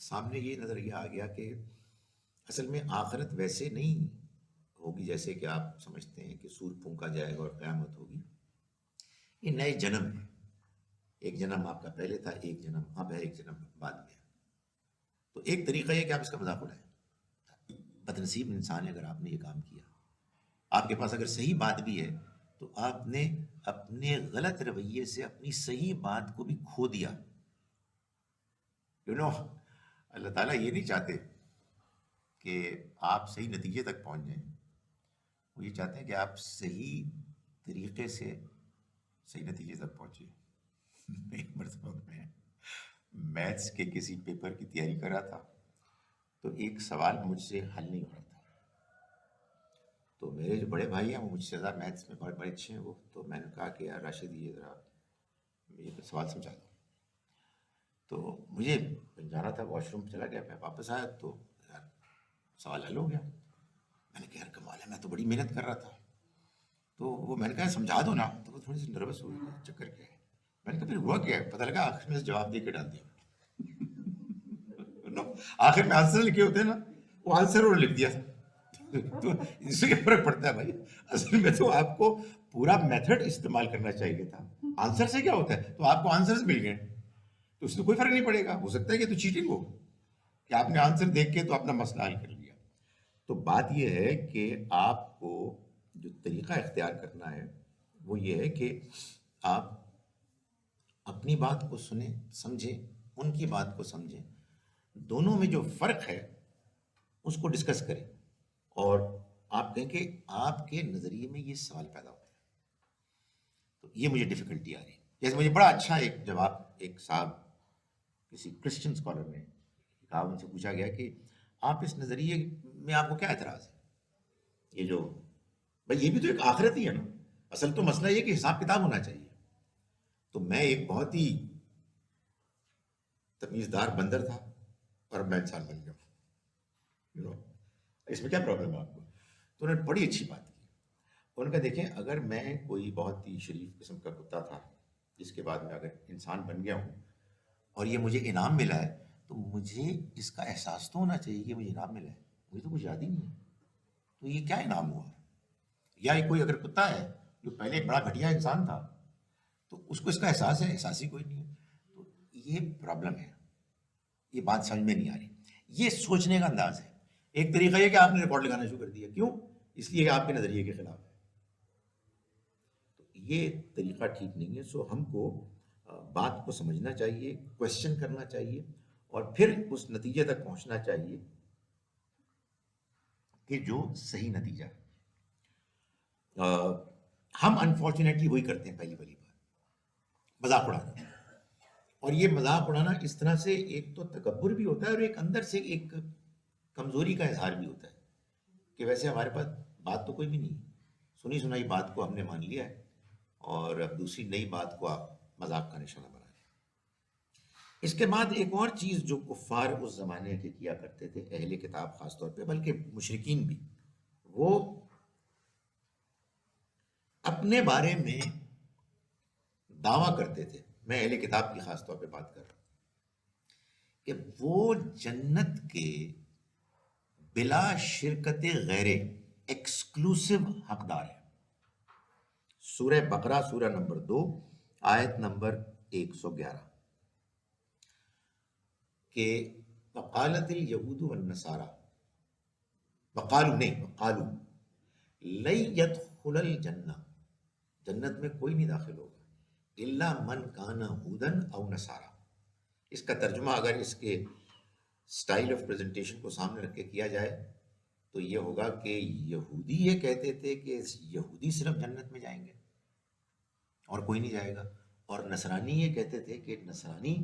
سامنے یہ نظریہ آ گیا کہ اصل میں آخرت ویسے نہیں ہوگی جیسے کہ آپ سمجھتے ہیں کہ سور پھونکا جائے گا اور قیامت ہوگی. یہ نئے جنم ہے، ایک جنم آپ کا پہلے تھا، ایک جنم اب ہے، ایک جنم بعد میں ہے. تو ایک طریقہ یہ کہ آپ اس کا مذاق اڑائیں. بدنصیب انسان ہے اگر آپ نے یہ کام کیا. آپ کے پاس اگر صحیح بات بھی ہے تو آپ نے اپنے غلط رویے سے اپنی صحیح بات کو بھی کھو دیا. اللہ تعالیٰ یہ نہیں چاہتے کہ آپ صحیح نتیجے تک پہنچ جائیں، وہ یہ چاہتے ہیں کہ آپ صحیح طریقے سے صحیح نتیجے تک پہنچے. ایک مرتبہ میں میتھس کے کسی پیپر کی تیاری کر رہا تھا تو ایک سوال مجھ سے حل نہیں ہو رہا تھا. تو میرے جو بڑے بھائی ہیں وہ مجھ سے زیادہ میتھس میں بڑے اچھے ہیں وہ. تو میں نے کہا کہ یار راشد یہ ذرا یہ سوال سمجھا دو. تو مجھے جانا تھا، واش روم چلا گیا، میں واپس آیا تو یار سوال حل ہو گیا. میں نے کہا یار کمال ہے، میں تو بڑی محنت کر رہا تھا. تو وہ میں نے کہا سمجھا دو نا. تو وہ تھوڑی سی نروس ہوئی، چکر کیا ہے. میں نے کہا پھر ہوا کیا ہے؟ پتہ لگا آخر میں سے جواب دے کے ڈال دیا. آخر میں آنسر لکھے ہوتے ہیں نا، وہ آنسر اور لکھ دیا. تو اس سے کیا فرق پڑتا ہے بھائی؟ اصل میں تو آپ کو پورا میتھڈ استعمال کرنا چاہیے تھا. آنسر سے کیا ہوتا ہے؟ تو آپ کو آنسر مل گئے تو اس سے کوئی فرق نہیں پڑے گا. ہو سکتا ہے کہ تو چیٹنگ ہو کہ آپ نے آنسر دیکھ کے تو اپنا مسئلہ حل کر لیا. تو بات یہ ہے کہ آپ کو جو طریقہ اختیار کرنا ہے وہ یہ ہے کہ آپ اپنی بات کو سنیں، سمجھیں، ان کی بات کو سمجھیں، دونوں میں جو فرق ہے اس کو ڈسکس کریں اور آپ کہیں کہ آپ کے نظریے میں یہ سوال پیدا ہوتا ہے، تو یہ مجھے ڈفیکلٹی آ رہی ہے. جیسے مجھے بڑا اچھا ایک جواب ایک صاحب کسی کرسچن اسکالر نے کہا، ان سے پوچھا گیا کہ آپ اس نظریے میں آپ کو کیا اعتراض ہے، یہ جو بھائی یہ بھی تو ایک آخرت ہی ہے نا، اصل تو مسئلہ یہ کہ حساب کتاب ہونا چاہیے. تو میں ایک بہت ہی تمیزدار بندر تھا اور میں انسان بن گیا یو نو اس میں کیا پرابلم ہے آپ کو. تو انہوں نے بڑی اچھی بات کی. انہوں نے کہا دیکھیں، اگر میں کوئی بہت ہی شریف قسم کا کتا تھا جس کے بعد میں اگر انسان بن گیا ہوں اور یہ مجھے انعام ملا ہے، تو مجھے اس کا احساس تو ہونا چاہیے کہ مجھے انعام ملا ہے. مجھے تو کچھ یاد ہی نہیں ہے، تو یہ کیا انعام ہوا. یا یہ کوئی اگر کتا ہے جو پہلے ایک بڑا گھٹیا انسان تھا، تو اس کو اس کا احساس ہے، احساس ہی کوئی نہیں ہے. تو یہ پرابلم ہے، یہ بات سمجھ میں نہیں آ رہی. یہ سوچنے کا انداز ہے. ایک طریقہ یہ کہ آپ نے ریکارڈ لگانا شروع کر دیا، کیوں؟ اس لیے کہ آپ کے نظریے کے خلاف ہے. تو یہ طریقہ ٹھیک نہیں ہے. سو ہم کو بات کو سمجھنا چاہیے، کوشچن کرنا چاہیے، اور پھر اس نتیجے تک پہنچنا چاہیے کہ جو صحیح نتیجہ ہے. ہم انفارچونیٹلی وہی کرتے ہیں، پہلی بات مذاق اڑانا. اور یہ مذاق اڑانا اس طرح سے ایک تو تکبر بھی ہوتا ہے، اور ایک اندر سے ایک کمزوری کا اظہار بھی ہوتا ہے کہ ویسے ہمارے پاس بات تو کوئی بھی نہیں، سنی سنائی بات کو ہم نے مان لیا ہے، اور اب دوسری نئی بات کو آپ مذاق کا نشانہ بنا لیں. اس کے بعد ایک اور چیز جو کفار اس زمانے کے کیا کرتے تھے، اہل کتاب خاص طور پہ، بلکہ مشرکین بھی، وہ اپنے بارے میں دعویٰ کرتے تھے. میں اہل کتاب کی خاص طور پہ بات کر رہا ہوں کہ وہ جنت کے بلا شرکت غیر ایکسکلوسیو حقدار ہے. سورہ بقرہ سورہ نمبر 2 آیت نمبر 111 کہ وقالت الیہود والنصارى، وقالو لن يدخل الجنہ، جنت میں کوئی نہیں داخل ہوگا الا من کان ہودن او نصارى. اس کا ترجمہ اگر اس کے سٹائل آف پریزنٹیشن کو سامنے رکھ کے کیا جائے تو یہ ہوگا کہ یہودی یہ کہتے تھے کہ یہودی صرف جنت میں جائیں گے اور کوئی نہیں جائے گا، اور نصرانی یہ کہتے تھے کہ نصرانی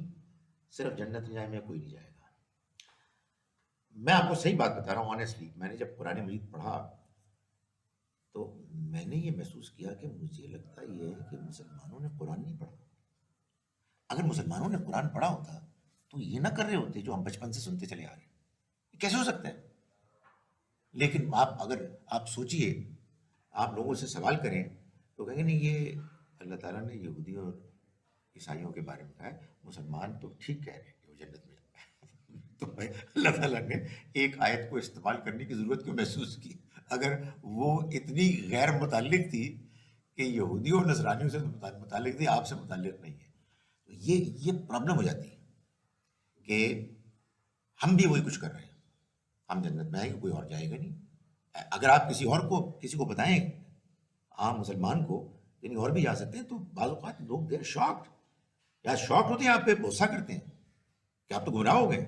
صرف جنت میں جائیں گے، کوئی نہیں جائے گا. میں آپ کو صحیح بات بتا رہا ہوں آنیسٹلی، میں نے جب قرآن مجید پڑھا تو میں نے یہ محسوس کیا کہ مجھے لگتا یہ ہے کہ مسلمانوں نے قرآن نہیں پڑھا. اگر مسلمانوں نے قرآن پڑھا ہوتا تو یہ نہ کر رہے ہوتے جو ہم بچپن سے سنتے چلے آ رہے ہیں. یہ کیسے ہو سکتا ہے؟ لیکن اگر آپ سوچئے، آپ لوگوں سے سوال کریں تو کہیں گے نہیں، یہ اللہ تعالیٰ نے یہودی اور عیسائیوں کے بارے میں کہا ہے، مسلمان تو ٹھیک کہہ رہے ہیں کہ وہ جنت میں جائیں گے. تو اللہ تعالیٰ نے ایک آیت کو استعمال کرنے کی ضرورت کیوں محسوس کی اگر وہ اتنی غیر متعلق تھی کہ یہودیوں اور نصرانیوں سے متعلق تھی، آپ سے متعلق نہیں ہے. تو یہ پرابلم ہو جاتی ہے کہ ہم بھی وہی کچھ کر رہے ہیں. ہم جنت میں آئیں گے، کوئی اور جائے گا نہیں. اگر آپ کسی کو بتائیں عام مسلمان کو یعنی اور بھی جا سکتے ہیں، تو بعض اوقات لوگ دیر شاکڈ، یا شاکڈ ہوتے ہیں، آپ پہ غصہ کرتے ہیں کہ آپ تو گمراہ ہو گئے.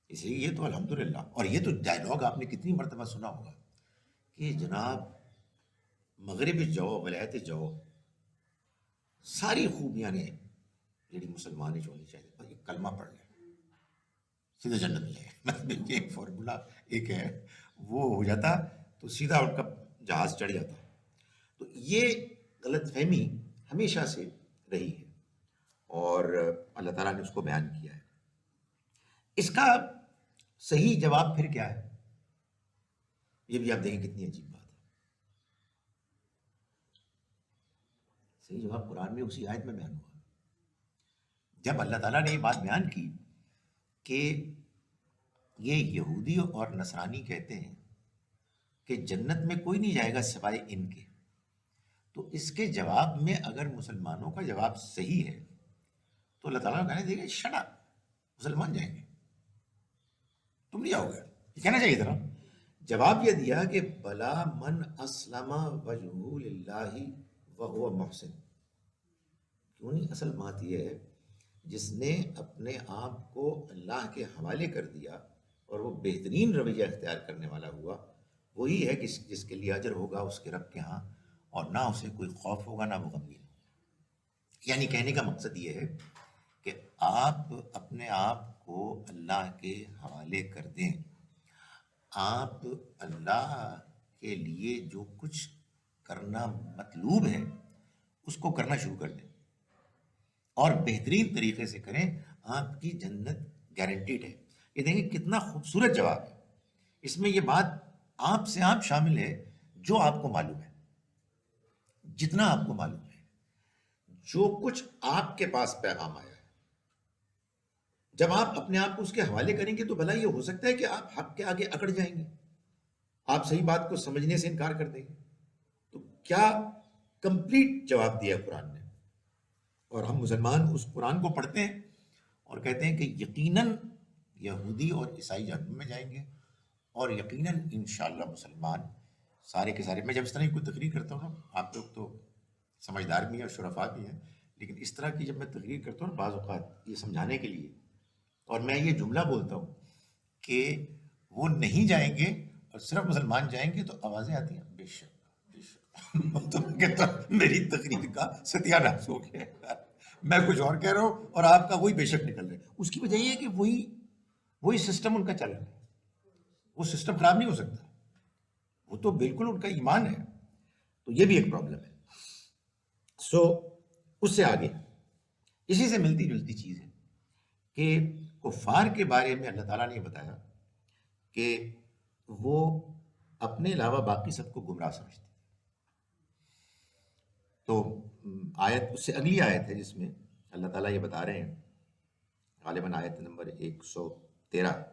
اس لیے یہ تو الحمدللہ، اور یہ تو ڈائلاگ آپ نے کتنی مرتبہ سنا ہوگا کہ جناب مغرب جاؤ، ولایت جاؤ، ساری خوبیاں نے جڑی مسلمان ہونی چاہیے، پر ایک کلمہ پڑھ لیں سیدھا جنت میں جائے. مطلب ایک فارمولا ایک ہے، وہ ہو جاتا تو سیدھا ان کا جہاز چڑھ جاتا. تو یہ غلط فہمی ہمیشہ سے رہی ہے، اور اللہ تعالیٰ نے اس کو بیان کیا ہے. اس کا صحیح جواب پھر کیا ہے؟ یہ بھی آپ دیکھیں کتنی عجیب بات ہے. صحیح جواب قرآن میں اسی آیت میں بیان ہوا. جب اللہ تعالیٰ نے یہ بات بیان کی کہ یہ یہودی اور نصرانی کہتے ہیں کہ جنت میں کوئی نہیں جائے گا سوائے ان کے، تو اس کے جواب میں اگر مسلمانوں کا جواب صحیح ہے تو اللہ تعالیٰ کہنے دے گا شٹ اپ، مسلمان جائیں گے، تم نہیں جاؤ گے. یہ کہنا چاہیے تھا. جواب یہ دیا کہ بلا من اسلم وجہہ للہ وہو محسن. کیوں نہیں؟ اصل بات یہ ہے جس نے اپنے آپ کو اللہ کے حوالے کر دیا اور وہ بہترین رویہ اختیار کرنے والا ہوا، وہی ہے جس کے لیے اجر ہوگا اس کے رب کے ہاں، اور نہ اسے کوئی خوف ہوگا نہ وہ غمگین. یعنی کہنے کا مقصد یہ ہے کہ آپ اپنے آپ کو اللہ کے حوالے کر دیں. آپ اللہ کے لیے جو کچھ کرنا مطلوب ہے اس کو کرنا شروع کر دیں، اور بہترین طریقے سے کریں. آپ کی جنت گارنٹیڈ ہے. یہ دیکھیں کتنا خوبصورت جواب ہے. اس میں یہ بات آپ سے آپ شامل ہے، جو آپ کو معلوم ہے، جتنا آپ کو معلوم ہے، جو کچھ آپ کے پاس پیغام آیا ہے. جب آپ اپنے آپ کو اس کے حوالے کریں گے تو بھلا یہ ہو سکتا ہے کہ آپ حق کے آگے اکڑ جائیں گے، آپ صحیح بات کو سمجھنے سے انکار کر دیں گے. تو کیا کمپلیٹ جواب دیا قرآن نے. اور ہم مسلمان اس قرآن کو پڑھتے ہیں اور کہتے ہیں کہ یقیناً یہودی اور عیسائی جہنم میں جائیں گے، اور یقیناً انشاءاللہ مسلمان سارے کے سارے. میں جب اس طرح کی کوئی تقریر کرتا ہوں نا، آپ لوگ تو سمجھدار بھی ہیں اور شرفا بھی ہیں، لیکن اس طرح کی جب میں تقریر کرتا ہوں نا، بعض اوقات یہ سمجھانے کے لیے، اور میں یہ جملہ بولتا ہوں کہ وہ نہیں جائیں گے اور صرف مسلمان جائیں گے، تو آوازیں آتی ہیں بے شک بے شک. تو میں کہتا ہوں میری تقریر کا ستیہ ناش ہو گیا. میں کچھ اور کہہ رہا ہوں اور آپ کا وہی بے شک نکل رہا ہے. اس کی وجہ یہ ہے کہ وہی سسٹم ان کا چل رہا ہے. وہ سسٹم خراب نہیں ہو سکتا، وہ تو بالکل ان کا ایمان ہے. تو یہ بھی ایک پرابلم ہے. سو اس سے آگے اسی سے ملتی جلتی چیز ہے کہ کفار کے بارے میں اللہ تعالیٰ نے یہ بتایا کہ وہ اپنے علاوہ باقی سب کو گمراہ سمجھتے. تو آیت اس سے اگلی آیت ہے جس میں اللہ تعالیٰ یہ بتا رہے ہیں، غالباً آیت نمبر 113،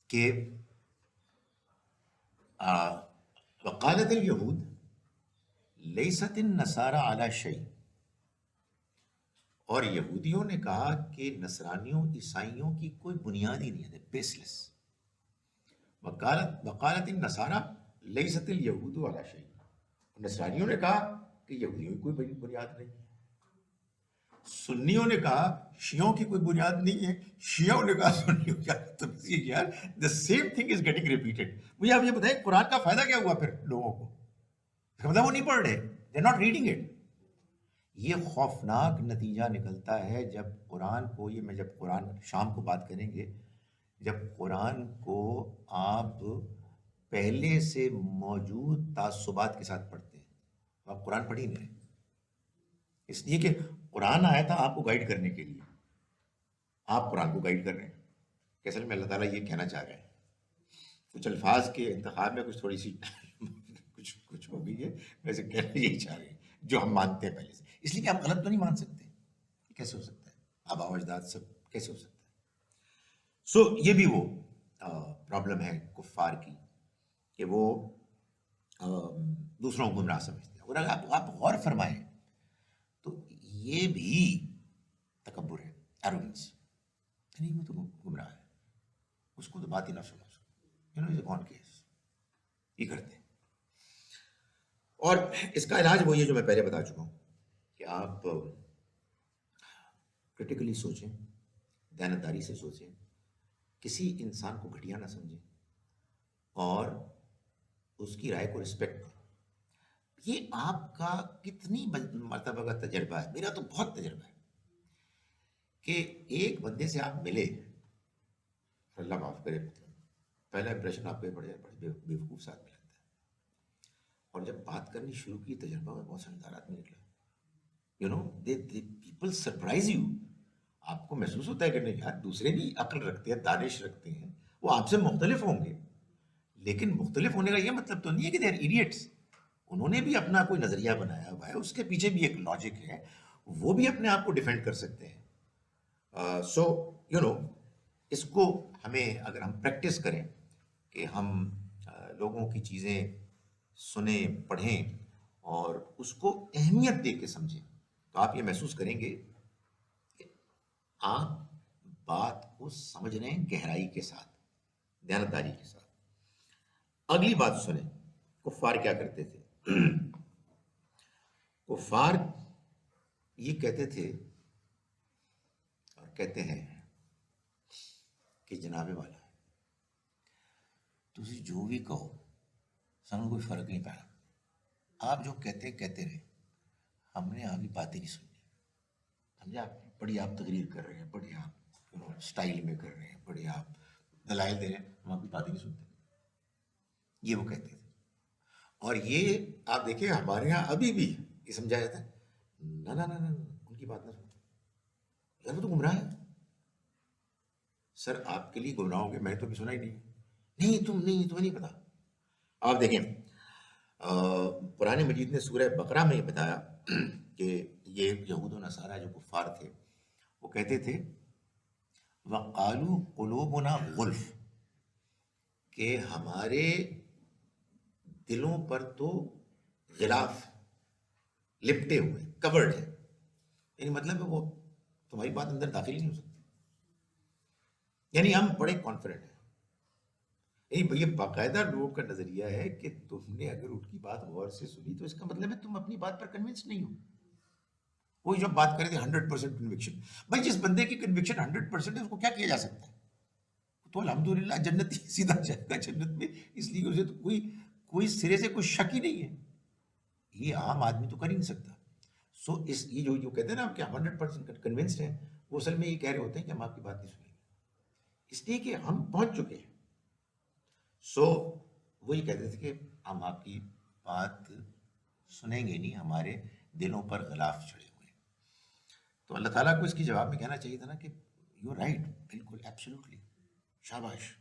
کہ وقالت الیہود لیست النصارى علی شیء. اور یہودیوں نے کہا کہ نصرانیوں عیسائیوں کی کوئی بنیاد ہی نہیں ہے، بیس لیس. وقالت النصارى لیست الیہود علی شیء. نصرانیوں نے کہا کہ یہودیوں کی کوئی بنیاد نہیں ہے. سنیوں نے کہا شیعوں کی کوئی بنیاد نہیں ہے. شیعوں نے کہا سنیوں کی. تمثیل یار، the same thing is getting repeated. مجھے آپ یہ بتائیں قرآن کا فائدہ کیا ہوا پھر لوگوں کو؟ اس کا مطلب وہ نہیں پڑھ رہے، they're not reading it. یہ خوفناک نتیجہ نکلتا ہے جب قرآن کو، یہ میں جب قرآن شام کو بات کریں گے، جب قرآن کو آپ پہلے سے موجود تعصبات کے ساتھ پڑھتے ہیں تو آپ قرآن پڑھ ہی نہیں رہے. اس لیے کہ قرآن آیا تھا آپ کو گائیڈ کرنے کے لیے، آپ قرآن کو گائیڈ کر رہے ہیں. کہ اصل میں اللہ تعالیٰ یہ کہنا چاہ رہے ہیں. کچھ الفاظ کے انتخاب میں کچھ تھوڑی سی کچھ ہو گئی ہے، ویسے کہنا یہی چاہ رہے ہیں جو ہم مانتے ہیں پہلے سے. اس لیے کہ آپ غلط تو نہیں مان سکتے. کیسے ہو سکتا ہے؟ آبا و اجداد سب کیسے ہو سکتا ہے؟ سو یہ بھی وہ پرابلم ہے کفار کی کہ وہ دوسروں کو گمراہ سمجھتے ہیں. اور اگر آپ غور فرمائیں تو یہ بھی تکبر ہے، ایروگنس. نہیں وہ تو گمراہ ہے، اس کو تو بات ہی نہ سنو کون کیس یہ کرتے ہیں. اور اس کا علاج وہ یہ جو میں پہلے بتا چکا ہوں کہ آپ کرٹیکلی سوچیں، دیانتداری سے سوچیں، کسی انسان کو گھٹیا نہ سمجھیں اور اس کی رائے کو رسپیکٹ دیں. یہ آپ کا کتنی مرتبہ کا تجربہ ہے، میرا تو بہت تجربہ ہے کہ ایک بندے سے آپ ملے، اللہ معاف کرے، پہلا امپریشن آپ کے پڑ جائے، بڑے بیوقوف ساتھ ملتا ہے، اور جب بات کرنی شروع کی تجربہ میں بہت سمجھدار آدمی نکلا. You know people surprise you. آپ کو محسوس ہوتا ہے کہ نہیں یار دوسرے بھی عقل رکھتے ہیں، دانش رکھتے ہیں، وہ آپ سے مختلف ہوں گے، لیکن مختلف ہونے کا یہ مطلب تو نہیں ہے کہ دے آر ایڈیٹس. انہوں نے بھی اپنا کوئی نظریہ بنایا ہوا ہے، اس کے پیچھے بھی ایک لاجک ہے، وہ بھی اپنے آپ کو ڈیفینڈ کر سکتے ہیں. سو یو نو اس کو ہمیں اگر ہم پریکٹس کریں کہ ہم لوگوں کی چیزیں سنیں، پڑھیں اور اس کو اہمیت دے کے سمجھیں، تو آپ یہ محسوس کریں گے کہ آپ بات کو سمجھ رہے ہیں گہرائی کے ساتھ، دیانتداری کے ساتھ. اگلی بات سنیں، کفار کیا کرتے تھے. کفار یہ کہتے تھے اور کہتے ہیں کہ جناب والا تسی جو بھی کہو سامنے کوئی فرق نہیں پڑا, آپ جو کہتے رہے, ہم نے ابھی باتیں نہیں سنی. سمجھا, بڑی آپ تقریر کر رہے ہیں, بڑی آپ اسٹائل میں کر رہے ہیں, بڑی آپ دلائل دے رہے ہیں, ہم آپ کی باتیں نہیں سنتے. یہ وہ کہتے تھے. اور یہ آپ دیکھیں ہمارے یہاں ابھی بھی یہ سمجھایا جاتا ہے, نہ نہ نہ نہ ان کی بات نہ سنو, یار وہ تو گمراہ ہے. سر آپ کے لیے گمراہ ہوں گے, میں نے تو ابھی سنا ہی نہیں. نہیں تمہیں نہیں پتا. آپ دیکھیں قرآن مجید نے سورہ بقرہ میں یہ بتایا کہ یہ یہود و نصارہ جو کفار تھے وہ کہتے تھے وَقَالُوا قُلُوبُنَا غُلْف, کہ ہمارے دلوں پر تو غلاف لپٹے ہوئے, کورڈ ہے. یعنی مطلب ہے وہ تمہاری بات اندر داخل ہی نہیں ہو سکتی. یعنی ہم بڑے کانفیڈنٹ ہیں. یہ باقاعدہ لوگوں کا نظریہ ہے کہ تم نے اگر ان کی بات غور سے سنی تو اس کا مطلب ہے تم اپنی بات پر کنونس نہیں ہو. کوئی جب بات کرے تھے 100% کنوکشن, بھائی جس بندے کی کنوکشن 100% ہے اس کو کیا کیا جا سکتا ہے؟ تو الحمدللہ جنت سیدھا جائے گا جنت میں, اس لیے اسے تو کوئی سرے سے کوئی شک ہی نہیں ہے. یہ عام آدمی تو کر ہی نہیں سکتا. سو اس یہ جو کہتے ہیں نا آپ کہ 100% کنونسڈ ہیں, وہ اصل میں یہ کہہ رہے ہوتے ہیں کہ ہم آپ کی بات نہیں سنیں گے, اس لیے کہ ہم پہنچ چکے ہیں. سو وہ یہ کہتے تھے کہ ہم آپ کی بات سنیں گے نہیں, ہمارے دلوں پر غلاف چڑھے ہوئے ہیں. تو اللہ تعالیٰ کو اس کی جواب میں کہنا چاہیے تھا نا کہ یو رائٹ, بالکل ایبسلیوٹلی, شاباش.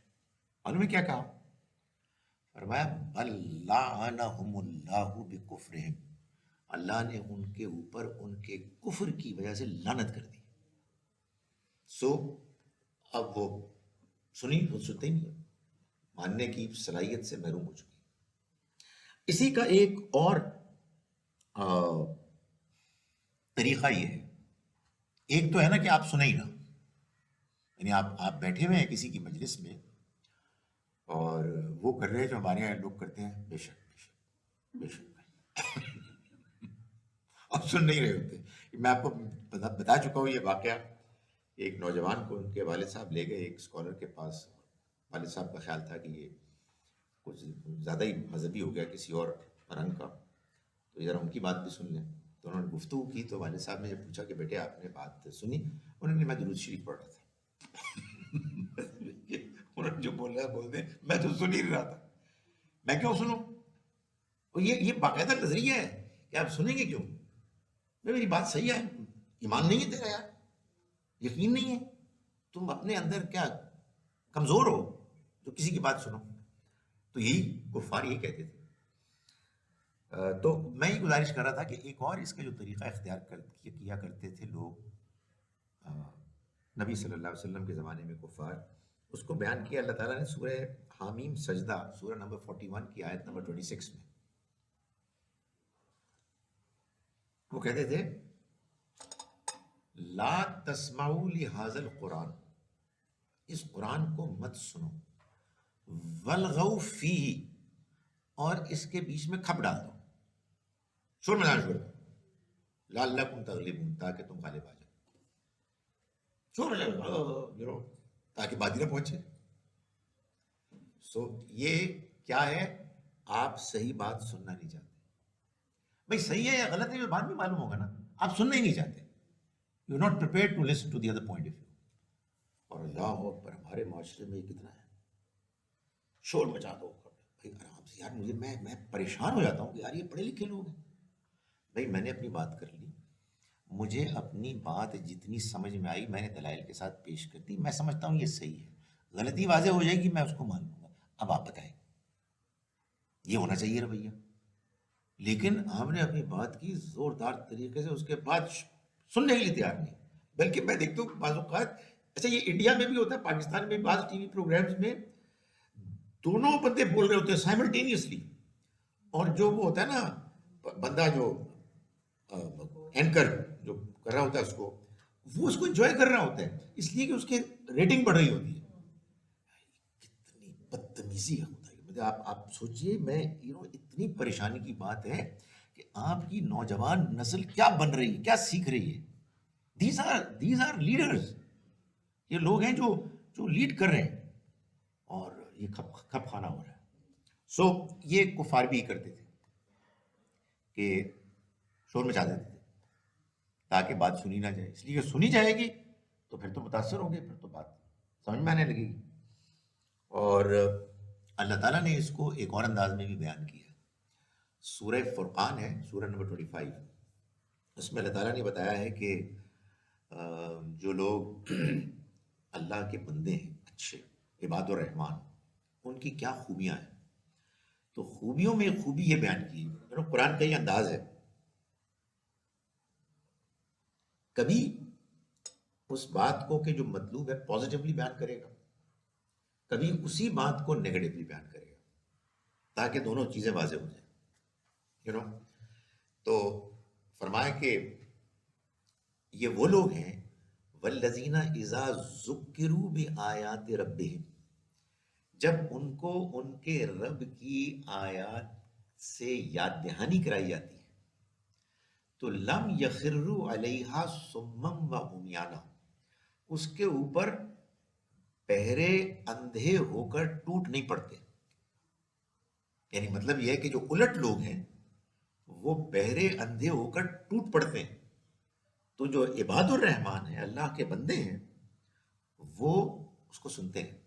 معلوم ہے کیا کہا؟ فرمایا بل لعنہم اللہ بکفرہم, اللہ نے ان کے اوپر ان کے کفر کی وجہ سے لعنت کر دی. سو اب وہ سنتے ہی نہیں, ماننے کی صلاحیت سے محروم ہو چکی. اسی کا ایک اور طریقہ یہ ہے, ایک تو ہے نا کہ آپ سنیں ہی نہ, یعنی آپ بیٹھے ہوئے ہیں کسی کی مجلس میں اور وہ کر رہے ہیں جو ہمارے یہاں لوگ کرتے ہیں, بے شک بے شک بے شک, اور سن نہیں رہے ہوتے. میں آپ کو بتا چکا ہوں یہ واقعہ. ایک نوجوان کو ان کے والد صاحب لے گئے ایک اسکالر کے پاس. والد صاحب کا خیال تھا کہ یہ کچھ زیادہ ہی مذہبی ہو گیا کسی اور رنگ کا, تو ذرا ان کی بات بھی سن لیں. تو انہوں نے گفتگو کی تو والد صاحب نے جب پوچھا کہ بیٹے آپ نے بات سنی, انہوں نے میں درود شریف پڑھ رہا تھا. انہوں نے جو بولا بول دیں, میں تو سن ہی رہا تھا, میں کیوں سنوں؟ اور یہ باقاعدہ نظریہ ہے کہ آپ سنیں گے کیوں؟ میری بات صحیح ہے, ایمان نہیں ہے تیرا یار, یقین نہیں ہے, تم اپنے اندر کیا کمزور ہو جو کسی کی بات سنو؟ تو یہی کفار یہی کہتے تھے. تو میں یہ گزارش کر رہا تھا کہ ایک اور اس کا جو طریقہ اختیار کیا کرتے تھے لوگ نبی صلی اللہ علیہ وسلم کے زمانے میں کفار, اس کو بیان کیا اللہ تعالیٰ نے سورہ حامیم سجدہ سورہ نمبر 41 کی آیت نمبر 26 میں. وہ کہتے تھے لا تسمعوا لہذا القرآن, اس قرآن کو مت سنو, والغوا فیہ, اور اس کے بیچ میں کھپ ڈال دو, شور مچانا شروع کر, لعلکم تغلبون, تاکہ تم غالب آ جاؤ. شور مچانا تاکہ بات ہی نہ پہنچے. سو یہ کیا ہے, آپ صحیح بات سننا نہیں چاہتے. بھائی صحیح ہے یا غلط ہے یہ بعد میں معلوم ہوگا نا, آپ سننا ہی نہیں چاہتے. You not prepared to listen to the other point of view. اور اللہ اکبر, ہمارے معاشرے میں یہ کتنا ہے, شور مچا دو بھائی آرام سے. یار میں پریشان ہو جاتا ہوں کہ یار یہ پڑھے لکھے لوگ ہیں. بھائی میں نے اپنی بات کر لی, مجھے اپنی بات جتنی سمجھ میں آئی میں نے دلائل کے ساتھ پیش کر دی, میں سمجھتا ہوں یہ صحیح ہے, غلطی واضح ہو جائے گی میں اس کو مان لوں گا, اب آپ بتائیں. یہ ہونا چاہیے رویہ. لیکن ہم نے اپنی بات کی زوردار طریقے سے, اس کے بعد سننے کے لیے تیار نہیں. بلکہ میں دیکھتا ہوں بعض اوقات, اچھا یہ انڈیا میں بھی ہوتا ہے, پاکستان میں بعض ٹی وی پروگرامز میں دونوں بندے بول رہے ہوتے ہیں سائملٹینیسلی, اور جو وہ ہوتا ہے نا بندہ جو اینکر جو کر رہا ہوتا ہے اس کو, وہ اس کو انجوائے کر رہا ہوتا ہے, اس لیے کہ اس کے ریٹنگ بڑھ رہی ہوتی ہے. کتنی بدتمیزی ہے ہوتا ہے. آپ سوچئے, میں اتنی پریشانی کی بات ہے کہ آپ کی نوجوان نسل کیا بن رہی ہے, کیا سیکھ رہی ہے. دیز آر لیڈرز, یہ لوگ ہیں جو لیڈ کر رہے ہیں, اور یہ کھپ کھانا ہو رہا ہے. سو یہ کفار بھی کرتے تھے کہ شور مچا دیتے تھے تاکہ بات سنی نہ جائے، اس لیے سنی جائے گی تو پھر تو متاثر ہوں گے، پھر تو بات سمجھ میں آنے لگے گی. اور اللہ تعالیٰ نے اس کو ایک اور انداز میں بھی بیان کیا. سورہ فرقان ہے، سورہ نمبر 25. اس میں اللہ تعالیٰ نے بتایا ہے کہ جو لوگ اللہ کے بندے ہیں اچھے، عباد الرحمن، ان کی کیا خوبیاں ہیں. تو خوبیوں میں خوبی یہ بیان کی، قرآن کا یہ انداز ہے، کبھی اس بات کو کہ جو مطلوب ہے پازیٹیولی بیان کرے گا، کبھی اسی بات کو نیگیٹولی بیان کرے گا، تاکہ دونوں چیزیں واضح ہو جائیں. تو فرمایا کہ یہ وہ لوگ ہیں والذین اذا ذکروا بآیات ربہم، جب ان کو ان کے رب کی آیات سے یاد دہانی کرائی جاتی ہے تو لم یخروا علیہا صما و عمیانا، اس کے اوپر بہرے اندھے ہو کر ٹوٹ نہیں پڑتے. یعنی مطلب یہ ہے کہ جو الٹ لوگ ہیں وہ بہرے اندھے ہو کر ٹوٹ پڑتے ہیں. تو جو عباد الرحمن ہیں، اللہ کے بندے ہیں، وہ اس کو سنتے ہیں.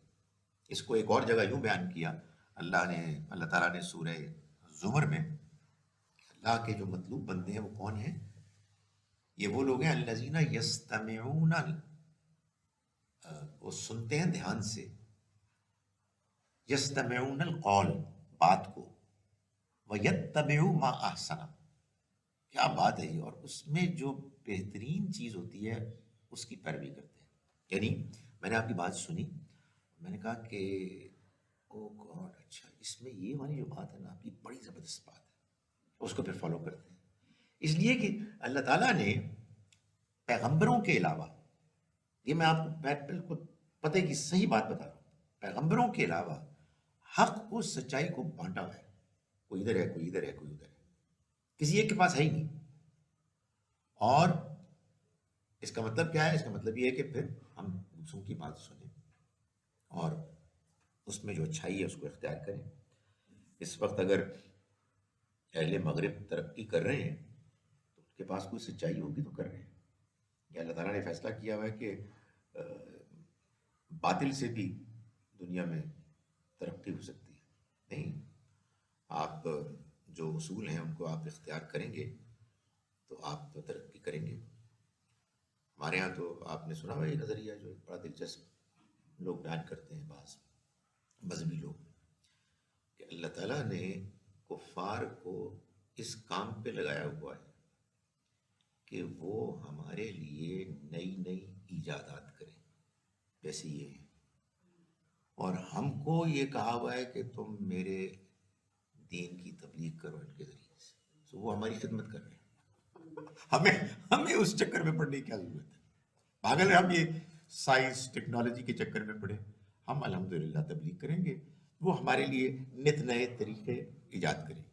اس کو ایک اور جگہ یوں بیان کیا اللہ تعالیٰ نے سورہ زمر میں، اللہ کے جو مطلوب بندے ہیں وہ کون ہیں؟ یہ وہ لوگ ہیں الذین یستمعون، وہ سنتے ہیں دھیان سے، یستمعون القول، بات کو، ویتبعوا ما احسن، کیا بات ہے یہ، اور اس میں جو بہترین چیز ہوتی ہے اس کی پیروی کرتے ہیں. یعنی میں نے آپ کی بات سنی، میں نے کہا کہ او گاڈ، اچھا اس میں یہ والی جو بات ہے نا آپ کی بڑی زبردست بات ہے، اس کو پھر فالو کرتے ہیں. اس لیے کہ اللہ تعالیٰ نے پیغمبروں کے علاوہ، یہ میں آپ کو بالکل پتہ کی صحیح بات بتا رہا ہوں، پیغمبروں کے علاوہ حق کو، سچائی کو بانٹا ہوا ہے. کوئی ادھر ہے، کوئی ادھر ہے، کوئی ادھر ہے، کسی ایک کے پاس ہے ہی نہیں. اور اس کا مطلب کیا ہے؟ اس کا مطلب یہ ہے کہ پھر ہم دوسروں کی بات سنیں اور اس میں جو اچھائی ہے اس کو اختیار کریں. اس وقت اگر اہل مغرب ترقی کر رہے ہیں تو ان کے پاس کوئی سچائی ہوگی تو کر رہے ہیں. یا اللہ تعالیٰ نے فیصلہ کیا ہوا ہے کہ باطل سے بھی دنیا میں ترقی ہو سکتی ہے. نہیں، آپ جو اصول ہیں ان کو آپ اختیار کریں گے تو آپ تو ترقی کریں گے. ہمارے ہاں تو آپ نے سنا ہوا یہ نظریہ جو بڑا دلچسپ لوگ بیان کرتے ہیں، بعض مذہبی لوگ، کہ اللہ تعالیٰ نے کفار کو اس کام پہ لگایا ہوا ہے کہ وہ ہمارے لیے نئی نئی ایجادات کریں جیسے یہ ہیں، اور ہم کو یہ کہا ہوا ہے کہ تم میرے دین کی تبلیغ کرو ان کے ذریعے سے. تو وہ ہماری خدمت کر رہے ہیں. ہمیں اس چکر میں پڑنے کی کیا ضرورت ہے؟ پاگل ہم یہ سائنس ٹیکنالوجی کے چکر میں پڑے. ہم الحمدللہ تبلیغ کریں گے، وہ ہمارے لیے نت نئے طریقے ایجاد کریں گے.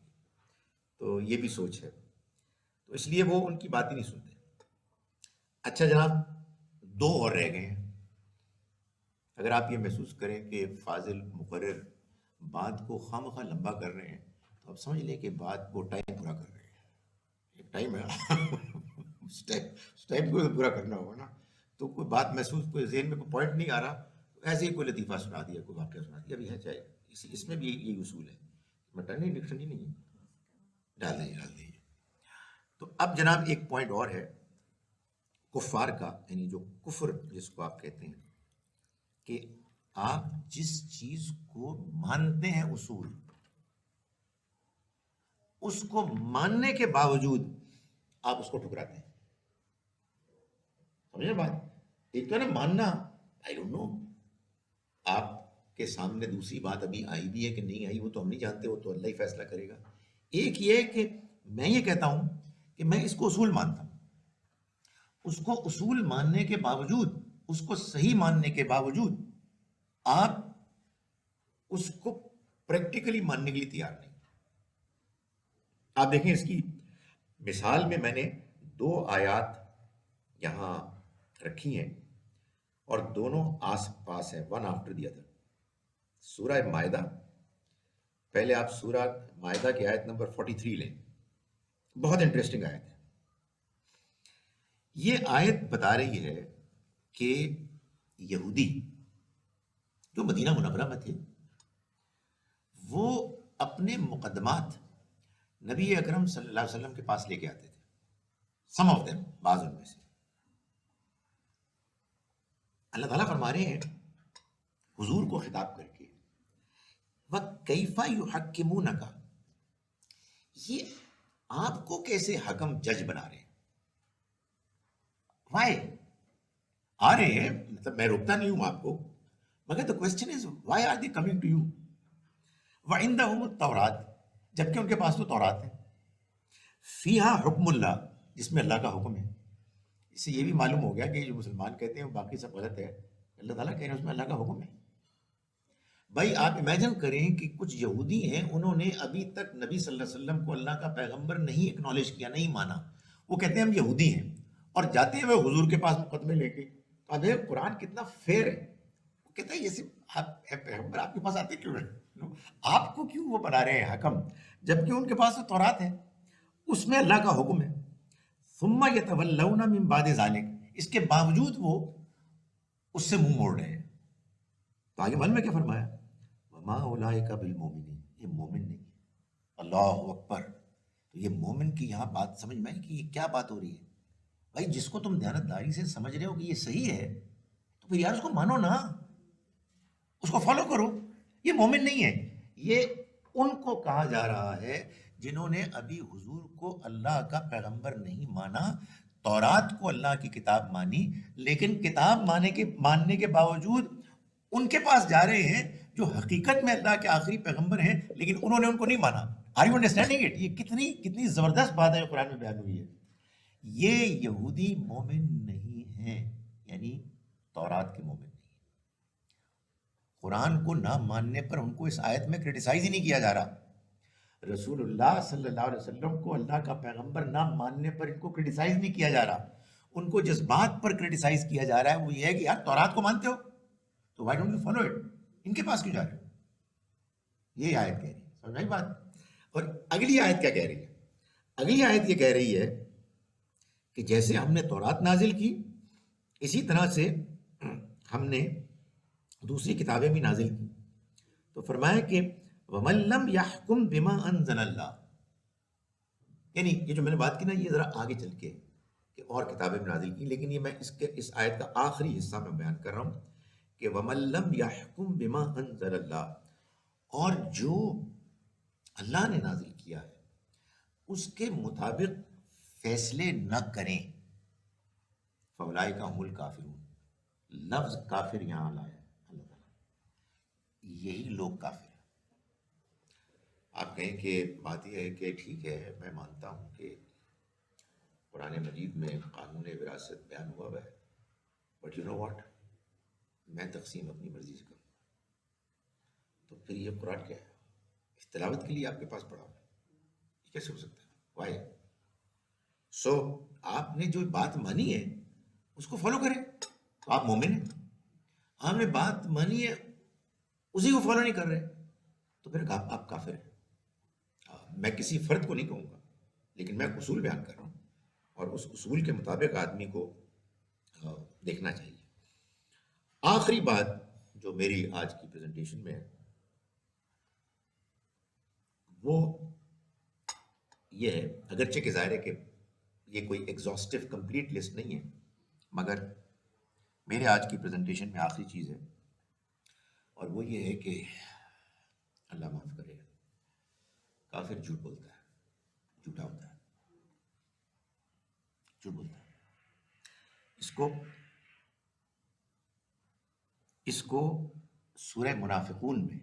تو یہ بھی سوچ ہے، تو اس لیے وہ ان کی بات ہی نہیں سنتے. اچھا جناب، 2 اور رہ گئے ہیں. اگر آپ یہ محسوس کریں کہ فاضل مقرر بات کو خواہ لمبا کر رہے ہیں تو آپ سمجھ لیں کہ بات وہ ٹائم پورا کر رہے ہیں. ایک ٹائم ہے اس ٹائم کو پورا کرنا ہوگا نا. تو کوئی بات محسوس، کوئی ذہن میں کوئی پوائنٹ نہیں آ رہا، ایسے ہی کوئی لطیفہ سنا دیا، کوئی واقعہ سنا دیا، ابھی ہے چاہے اس میں بھی یہی اصول ہے. مٹن ڈکشنری نہیں ہے، ڈال دیں. تو اب جناب ایک پوائنٹ اور ہے کفار کا، یعنی جو کفر جس کو آپ کہتے ہیں، کہ آپ جس چیز کو مانتے ہیں اصول، اس کو ماننے کے باوجود آپ اس کو ٹھکراتے ہیں. سمجھے بات؟ ایک تو ہے نا ماننا، آئی ڈونٹ نو، آپ کے سامنے دوسری بات ابھی آئی بھی ہے کہ نہیں آئی وہ تو ہم نہیں جانتے، وہ تو اللہ ہی فیصلہ کرے گا. ایک یہ ہے کہ میں یہ کہتا ہوں کہ میں اس کو اصول مانتا ہوں، اس کو اصول ماننے کے باوجود، اس کو صحیح ماننے کے باوجود آپ اس کو پریکٹیکلی ماننے کے لیے تیار نہیں. آپ دیکھیں اس کی مثال میں نے 2 آیات یہاں رکھی ہیں اور دونوں آس پاس ہیں، ون آفٹر دی ادر. سورہ مائدہ، پہلے آپ سورہ مائدہ کی آیت نمبر 43 لیں، بہت انٹرسٹنگ آیت ہے. یہ آیت بتا رہی ہے کہ یہودی جو مدینہ منورہ میں تھے وہ اپنے مقدمات نبی اکرم صلی اللہ علیہ وسلم کے پاس لے کے آتے تھے. سم آف دیم، بعض ان میں سے. اللہ تعالیٰ فرما رہے ہیں حضور کو خطاب کر کے، وَكَيْفَ يُحَكِّمُونَكَ، یہ آپ کو کیسے حکم جج بنا رہے ہیں. وائی آ رہے ہیں، مطلب میں روکتا نہیں ہوں آپ کو، مگر the question is why are they coming to you؟ وَعِنْدَهُمُ التَّوْرَاتِ، جبکہ ان کے پاس تو تورات ہے، فیہا حکم اللہ، جس میں اللہ کا حکم ہے. اس سے یہ بھی معلوم ہو گیا کہ جو مسلمان کہتے ہیں وہ باقی سب غلط ہے، اللہ تعالیٰ کہہ رہے ہیں اس میں اللہ کا حکم ہے. بھائی آپ امیجن کریں کہ کچھ یہودی ہیں، انہوں نے ابھی تک نبی صلی اللہ علیہ وسلم کو اللہ کا پیغمبر نہیں اکنالج کیا، نہیں مانا. وہ کہتے ہیں ہم یہودی ہیں، اور جاتے ہیں وہ حضور کے پاس مقدمے لے کے. تو اب قرآن کتنا فیئر ہے. وہ کہتا ہے یہ صرف آپ پیغمبر آپ کے پاس آتے کیوں ہیں؟ آپ کو کیوں وہ بنا رہے ہیں حکم، جبکہ ان کے پاس تو تورات ہے، اس میں اللہ کا حکم ہے. ثم یتولون من بعد ذلک، اس کے باوجود وہ اس سے منہ موڑ رہے ہیں. تو آگے من میں کیا فرمایا، وما اولئک بالمؤمنین، یہ مومن نہیں ہے. اللہ اکبر. تو یہ مومن کی یہاں بات سمجھ میں آئی کہ یہ کیا بات ہو رہی ہے. بھائی جس کو تم دیانتداری سے سمجھ رہے ہو کہ یہ صحیح ہے، تو پھر یار اس کو مانو نا، اس کو فالو کرو. یہ مومن نہیں ہے. یہ ان کو کہا جا رہا ہے جنہوں نے ابھی حضور کو اللہ کا پیغمبر نہیں مانا، تورات کو اللہ کی کتاب مانی، لیکن کتاب ماننے کے باوجود ان کے پاس جا رہے ہیں جو حقیقت میں اللہ کے آخری پیغمبر ہیں، لیکن انہوں نے ان کو نہیں مانا. Are you understanding it? یہ کتنی زبردست بات ہے قرآن میں بیان ہوئی ہے. یہ یہودی مومن نہیں ہیں، یعنی تورات کے مومن نہیں. قرآن کو نہ ماننے پر ان کو اس آیت میں کرٹیسائز ہی نہیں کیا جا رہا. رسول اللہ صلی اللہ علیہ وسلم کو اللہ کا پیغمبر نہ ماننے پر ان کو کرٹیسائز نہیں کیا جا رہا. ان کو جس بات پر کرٹیسائز کیا جا رہا ہے وہ یہ ہے کہ یار تورات کو مانتے ہو تو why don't you follow it, ان کے پاس کیوں جا رہے ہو. یہ آیت کہہ رہی ہے، سمجھ آئی بات. اور اگلی آیت کیا کہہ رہی ہے؟ اگلی آیت یہ کہہ رہی ہے کہ جیسے ہم نے تورات نازل کی، اسی طرح سے ہم نے دوسری کتابیں بھی نازل کی. تو فرمایا کہ وَمَن لَّمْ يَحْكُمْ بِمَا أَنزَلَ اللَّهُ، یعنی یہ جو میں نے بات کی نا، یہ ذرا آگے چل کے کہ اور کتابیں بھی نازل کی، لیکن یہ میں اس آیت کا آخری حصہ میں بیان کر رہا ہوں کہ وَمَن لَّمْ يَحْكُمْ بِمَا أَنزَلَ اللَّهُ، اور جو اللہ نے نازل کیا ہے اس کے مطابق فیصلے نہ کریں، فَأُولَٰئِکَ هُمُ الْكَافِرُونَ، لفظ کافر یہاں لایا ہے اللہ تعالیٰ، یہی لوگ کافر ہیں. آپ کہیں کہ بات یہ ہے کہ ٹھیک ہے میں مانتا ہوں کہ قرآن مجید میں قانون وراثت بیان ہوا ہے، بٹ یو نو واٹ، میں تقسیم اپنی مرضی سے کروں. تو پھر یہ قرآن کیا ہے؟ اس تلاوت کے لیے آپ کے پاس پڑھا ہوا ہے، یہ کیسے ہو سکتا ہے؟ وائی؟ سو آپ نے جو بات مانی ہے اس کو فالو کریں تو آپ مومن ہیں. آپ نے بات مانی ہے اسی کو فالو نہیں کر رہے تو پھر آپ کافر ہیں. میں کسی فرد کو نہیں کہوں گا، لیکن میں اصول بیان کر رہا ہوں، اور اس اصول کے مطابق آدمی کو دیکھنا چاہیے. آخری بات جو میری آج کی پریزنٹیشن میں ہے وہ یہ ہے، اگرچہ کہ ظاہر ہے کہ یہ کوئی ایگزاسٹو کمپلیٹ لسٹ نہیں ہے، مگر میرے آج کی پریزنٹیشن میں آخری چیز ہے، اور وہ یہ ہے کہ اللہ معاف کرے، کافر جھوٹ بولتا ہے، جھوٹا ہوتا ہے، جھوٹ بولتا ہے. اس کو سورہ منافقون میں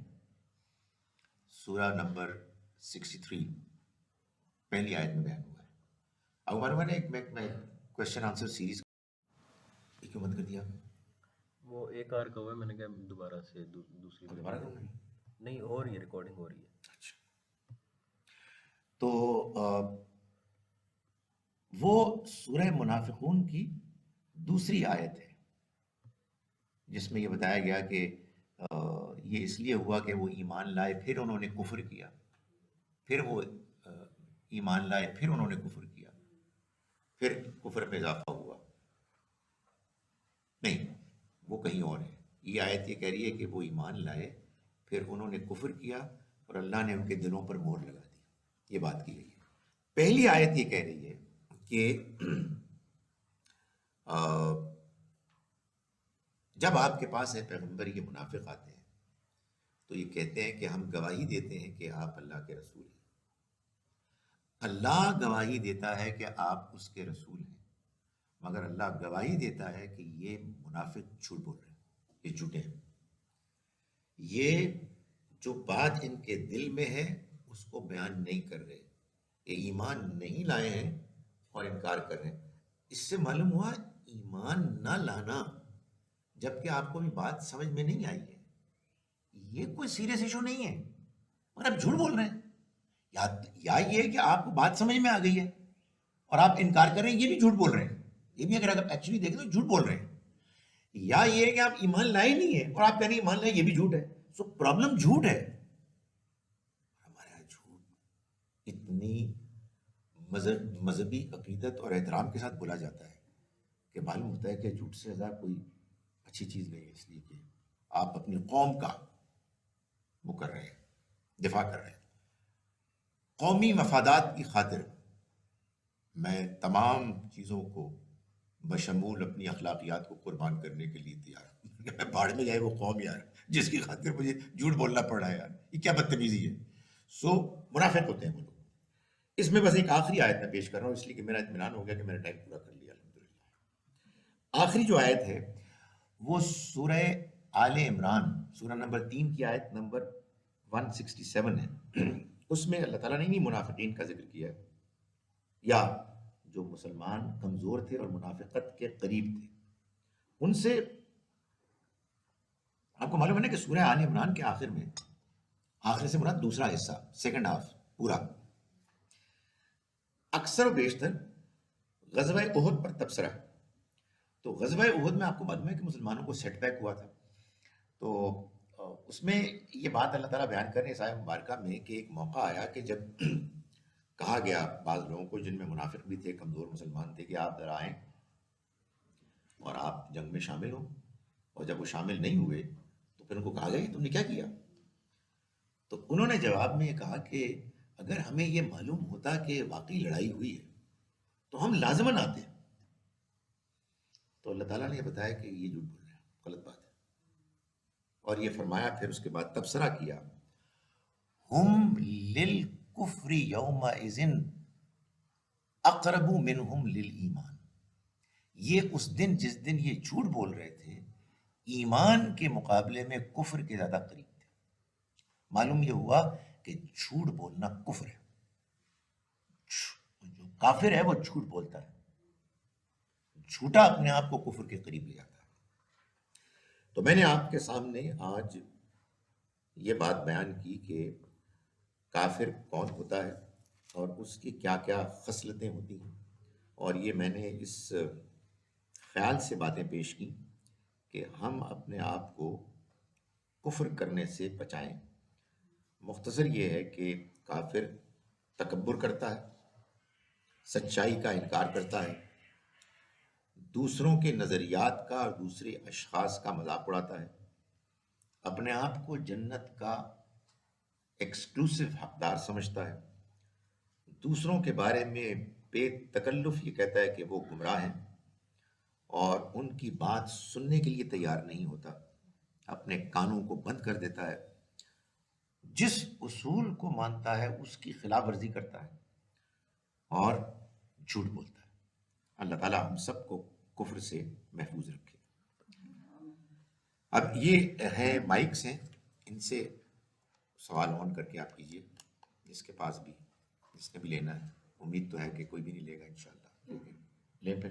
سورہ نمبر 63 پہلی آیت میں بیان ہوا ہے. اب ہمارے نے ایک میں کوشچن آنسر سیریز کیوں بند کر دیا؟ وہ ایک آر کا ہوا ہے، میں نے کہا دوبارہ سے دوسری دوبارہ کروں نہیں، ہو رہی ہے، ریکارڈنگ ہو رہی ہے. اچھا، تو وہ سورہ منافقون کی دوسری آیت ہے جس میں یہ بتایا گیا کہ یہ اس لیے ہوا کہ وہ ایمان لائے پھر انہوں نے کفر کیا، پھر وہ ایمان لائے پھر انہوں نے کفر کیا، پھر کفر میں اضافہ ہوا. نہیں، وہ کہیں اور ہے. یہ آیت یہ کہہ رہی ہے کہ وہ ایمان لائے پھر انہوں نے کفر کیا اور اللہ نے ان کے دلوں پر مہر لگا دی. یہ بات کی گئی ہے. پہلی آیت یہ کہہ رہی ہے کہ جب آپ کے پاس ہے پیغمبر یہ منافق آتے ہیں تو یہ کہتے ہیں کہ ہم گواہی دیتے ہیں کہ آپ اللہ کے رسول ہیں. اللہ گواہی دیتا ہے کہ آپ اس کے رسول ہیں، مگر اللہ گواہی دیتا ہے کہ یہ منافق جھوٹ بول رہے ہیں، یہ جھوٹے ہیں. یہ جو بات ان کے دل میں ہے اس کو بیان نہیں کر رہے، یہ ایمان نہیں لائے ہیں اور انکار کر رہے ہیں. اس سے معلوم ہوا ایمان نہ لانا جبکہ آپ کو بھی بات سمجھ میں نہیں آئی ہے یہ کوئی سیریس ایشو نہیں ہے، مگر آپ جھوٹ بول رہے ہیں. یا یہ ہے کہ آپ کو بات سمجھ میں آ گئی ہے اور آپ انکار کر رہے ہیں، یہ بھی جھوٹ بول رہے ہیں. یہ بھی اگر آپ ایکچولی دیکھیں تو جھوٹ بول رہے ہیں. یا یہ ہے کہ آپ ایمان لائے نہیں ہے اور آپ کہہ رہے ہیں ایمان لائے، یہ بھی جھوٹ ہے. سو پرابلم جھوٹ ہے. ہمارے یہاں جھوٹ اتنی مذہبی عقیدت اور احترام کے ساتھ بولا جاتا ہے کہ معلوم ہوتا ہے کہ جھوٹ سے زیادہ کوئی اچھی چیز نہیں ہے، اس لیے کہ آپ اپنی قوم کا وہ کر رہے ہیں، دفاع کر رہے ہیں. قومی مفادات کی خاطر میں تمام چیزوں کو بشمول اپنی اخلاقیات کو قربان کرنے کے لیے تیار ہوں. میں بھاڑ میں جائے وہ قوم یار جس کی خاطر مجھے جھوٹ بولنا پڑ رہا ہے، یار یہ کیا بدتمیزی ہے. سو منافق ہوتے ہیں وہ لوگ. اس میں بس ایک آخری آیت میں پیش کر رہا ہوں اس لیے کہ میرا اطمینان ہو گیا کہ میں نے ٹائم پورا کر لیا الحمدللہ. آخری جو آیت ہے وہ سورہ آل عمران، سورہ نمبر 3 کی آیت نمبر 167 ہے. اس میں اللہ تعالیٰ نے نہیں منافقین کا ذکر کیا ہے، یا جو مسلمان کمزور تھے اور منافقت کے قریب تھے ان سے. آپ کو معلوم ہے نا کہ سورہ آل عمران کے آخر میں، آخر سے مراد دوسرا حصہ، سیکنڈ ہاف پورا، اکثر و بیشتر غزوہ احد پر تبصرہ. تو غزوہ احد میں آپ کو معلوم ہے کہ مسلمانوں کو سیٹ بیک ہوا تھا. تو اس میں یہ بات اللہ تعالیٰ بیان کر رہے ہیں اس آیت مبارکہ میں کہ ایک موقع آیا کہ جب کہا گیا بعض لوگوں کو جن میں منافق بھی تھے، کمزور مسلمان تھے، کہ آپ ذرا آئیں اور آپ جنگ میں شامل ہوں. اور جب وہ شامل نہیں ہوئے تو پھر ان کو کہا گیا کہ تم نے کیا کیا. تو انہوں نے جواب میں یہ کہا کہ اگر ہمیں یہ معلوم ہوتا کہ واقعی لڑائی ہوئی ہے تو ہم لازماً آتے. تو اللہ تعالیٰ نے یہ بتایا کہ یہ جھوٹ بول رہے ہیں، غلط بات ہے. اور یہ فرمایا پھر اس کے بعد تبصرہ کیا، ہم للکفر یومئذ اقرب منہم للایمان. یہ اس دن جس دن یہ جھوٹ بول رہے تھے ایمان کے مقابلے میں کفر کے زیادہ قریب تھے. معلوم یہ ہوا کہ جھوٹ بولنا کفر ہے. جو کافر ہے وہ جھوٹ بولتا ہے، جھوٹا اپنے آپ کو کفر کے قریب لے جاتا ہے. تو میں نے آپ کے سامنے آج یہ بات بیان کی کہ کافر کون ہوتا ہے اور اس کی کیا کیا خصلتیں ہوتی ہیں. اور یہ میں نے اس خیال سے باتیں پیش کی کہ ہم اپنے آپ کو کفر کرنے سے بچائیں. مختصر یہ ہے کہ کافر تکبر کرتا ہے، سچائی کا انکار کرتا ہے، دوسروں کے نظریات کا اور دوسرے اشخاص کا مذاق اڑاتا ہے، اپنے آپ کو جنت کا ایکسکلوسیو حقدار سمجھتا ہے، دوسروں کے بارے میں بے تکلف یہ کہتا ہے کہ وہ گمراہ ہیں اور ان کی بات سننے کے لیے تیار نہیں ہوتا، اپنے کانوں کو بند کر دیتا ہے، جس اصول کو مانتا ہے اس کی خلاف ورزی کرتا ہے اور جھوٹ بولتا ہے. اللہ تعالیٰ ہم سب کو کفر سے محفوظ رکھے. اب یہ ہیں مائکس ہیں، ان سے سوال آن کر کے آپ کیجئے، جس کے پاس بھی، جس نے بھی لینا ہے. امید تو ہے کہ کوئی بھی نہیں لے گا انشاءاللہ. لیں پھر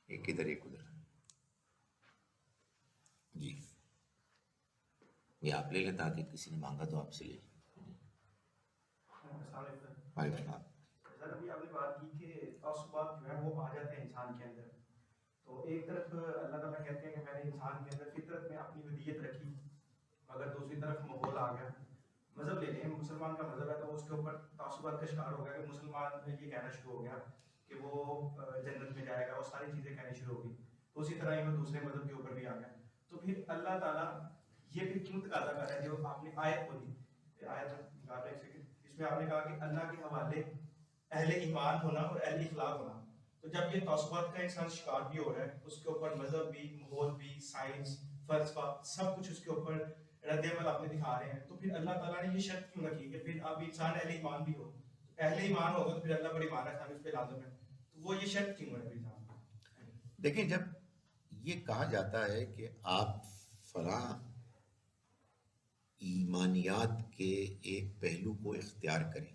ایک ادھر ایک ادھر. جی یہ آپ لے لیں تاکہ کسی نے مانگا تو آپ سے لے لیں. وعلیکم السلام. سر ابھی آپ نے بات کی کہ تعصبات جو ہیں وہ آ جاتے ہیں انسان کے اندر. تو ایک طرف اللہ تعالیٰ کہتے ہیں کہ میں نے انسان کے اندر فطرت میں اپنی ودیعت ملکیت رکھی مگر دوسری طرف ماحول آ گیا. مذہب لے لیں, مسلمان کا مذہب ہے تو اس کے اوپر تعصبات کا شکار ہو گیا کہ مسلمان یہ کہنا شروع ہو گیا کہ وہ جنت میں جائے گا, وہ ساری چیزیں کہنی شروع ہو گئی. تو اسی طرح ہی وہ دوسرے مذہب کے اوپر بھی آ گیا. تو پھر اللہ تعالیٰ یہ پھر کیوں تقاضا کر رہا ہے, جو آپ نے آیت بولی, اس میں آپ نے کہا کہ اللہ کے حوالے اہل ایمان ہونا اور اہل اخلاق ہونا. تو جب یہ تعصبات کا انسان شکار بھی ہو رہا ہے, اس کے اوپر مذہب بھی, ماحول بھی, سائنس, فلسفہ, سب کچھ اس کے اوپر رد عمل آپ نے دکھا رہے ہیں, تو پھر اللہ تعالیٰ نے یہ شرط کیوں رکھی کہ پھر اب انسان اہل ایمان بھی ہو. اہل ایمان ہوگا تو پھر اللہ پر ایمان رکھنا اس پہ لازم ہے, تو وہ یہ شرط کیوں ہے پھر انسان. دیکھیں, جب یہ کہا جاتا ہے کہ آپ فلاں ایمانیات کے ایک پہلو کو اختیار کریں,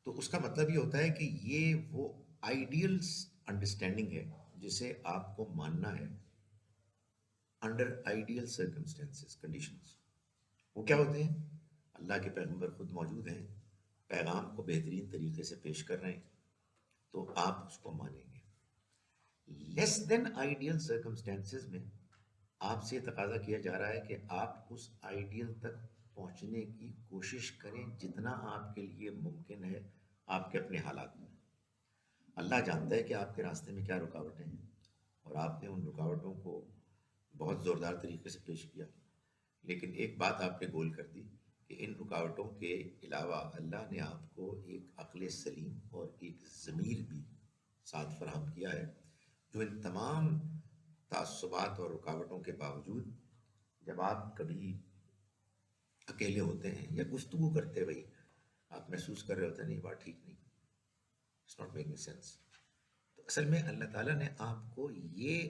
تو اس کا مطلب یہ ہوتا ہے کہ یہ وہ آئیڈیل انڈرسٹینڈنگ ہے جسے آپ کو ماننا ہے انڈر آئیڈیل سرکمسٹینسز, کنڈیشنز. وہ کیا ہوتے ہیں؟ اللہ کے پیغمبر خود موجود ہیں, پیغام کو بہترین طریقے سے پیش کر رہے ہیں, تو آپ اس کو مانیں گے. لیس دین آئیڈیل سرکمسٹینسز میں آپ سے تقاضا کیا جا رہا ہے کہ آپ اس آئیڈیل تک پہنچنے کی کوشش کریں جتنا آپ کے لیے ممکن ہے آپ کے اپنے حالات میں. اللہ جانتا ہے کہ آپ کے راستے میں کیا رکاوٹیں ہیں, اور آپ نے ان رکاوٹوں کو بہت زوردار طریقے سے پیش کیا, لیکن ایک بات آپ نے گول کر دی کہ ان رکاوٹوں کے علاوہ اللہ نے آپ کو ایک عقل سلیم اور ایک ضمیر بھی ساتھ فراہم کیا ہے, جو ان تمام تعصبات اور رکاوٹوں کے باوجود جب آپ کبھی اکیلے ہوتے ہیں یا گفتگو کرتے ہوئے آپ محسوس کر رہے ہوتے ہیں نہیں بات ٹھیک نہیں, اٹس ناٹ میکنگ سینس, تو اصل میں اللہ تعالیٰ نے آپ کو یہ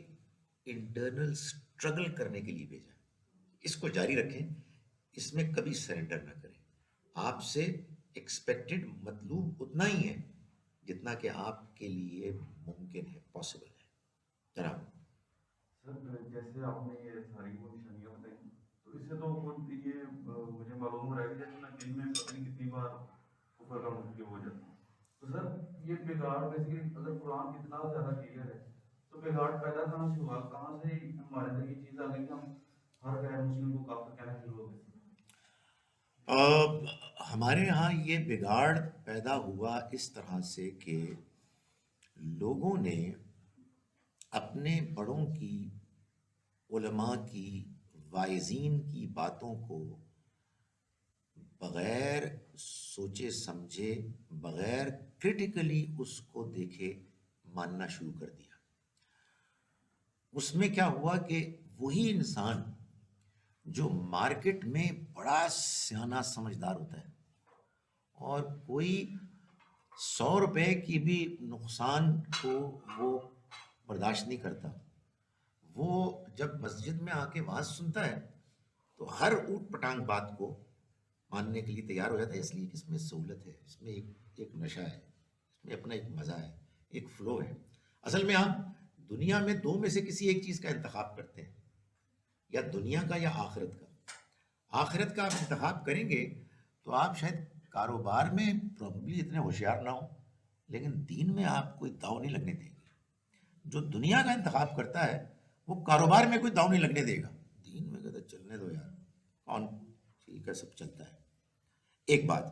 انٹرنل اسٹرگل کرنے کے لیے بھیجا. اس کو جاری رکھیں, اس میں کبھی سرنڈر نہ کریں. آپ سے ایکسپیکٹڈ, مطلوب اتنا ہی ہے جتنا کہ آپ کے لیے ممکن ہے, پاسبل ہے. جناب سر, جیسے آپ نے یہ ساری وہ نشانیاں بتائیں, تو اس سے تو خود یہ مجھے معلوم ہو رہا ہے کہ جیسے میں دن میں پتہ نہیں کتنی بار کفر کا مرتکب ہو جاتا ہوں. تو سر یہ بگاڑ بیسیکلی اگر قرآن اتنا زیادہ کلیئر ہے تو بگاڑ پیدا کہاں سے ہوا, کہاں سے ہمارے اندر یہ چیز آ گئی کہ ہم ہر غیر مسلم کو کافر کہنا شروع ہو گئے. ہمارے ہاں یہ بگاڑ پیدا ہوا اس طرح سے کہ لوگوں نے اپنے بڑوں کی, علماء کی, واعظین کی باتوں کو بغیر سوچے سمجھے, بغیر کرٹیکلی اس کو دیکھے ماننا شروع کر دیا. اس میں کیا ہوا کہ وہی انسان جو مارکیٹ میں بڑا سیانا سمجھدار ہوتا ہے اور کوئی 100 روپے کی بھی نقصان کو وہ برداشت نہیں کرتا, وہ جب مسجد میں آ کے واز سنتا ہے تو ہر اوٹ پٹانگ بات کو ماننے کے لیے تیار ہو جاتا ہے, اس لیے کہ اس میں سہولت ہے, اس میں ایک نشہ ہے, اس میں اپنا ایک مزہ ہے, ایک فلو ہے. اصل میں آپ دنیا میں دو میں سے کسی ایک چیز کا انتخاب کرتے ہیں, یا دنیا کا یا آخرت کا. آخرت کا آپ انتخاب کریں گے تو آپ شاید کاروبار میں پروبیبلی اتنے ہوشیار نہ ہوں, لیکن دین میں آپ کوئی داؤ نہیں لگنے دیں گے. جو دنیا کا انتخاب کرتا ہے وہ کاروبار میں کوئی داؤ نہیں لگنے دے گا, دین میں کہتا چلنے دو یار, کون ٹھیک ہے سب چلتا ہے. ایک بات.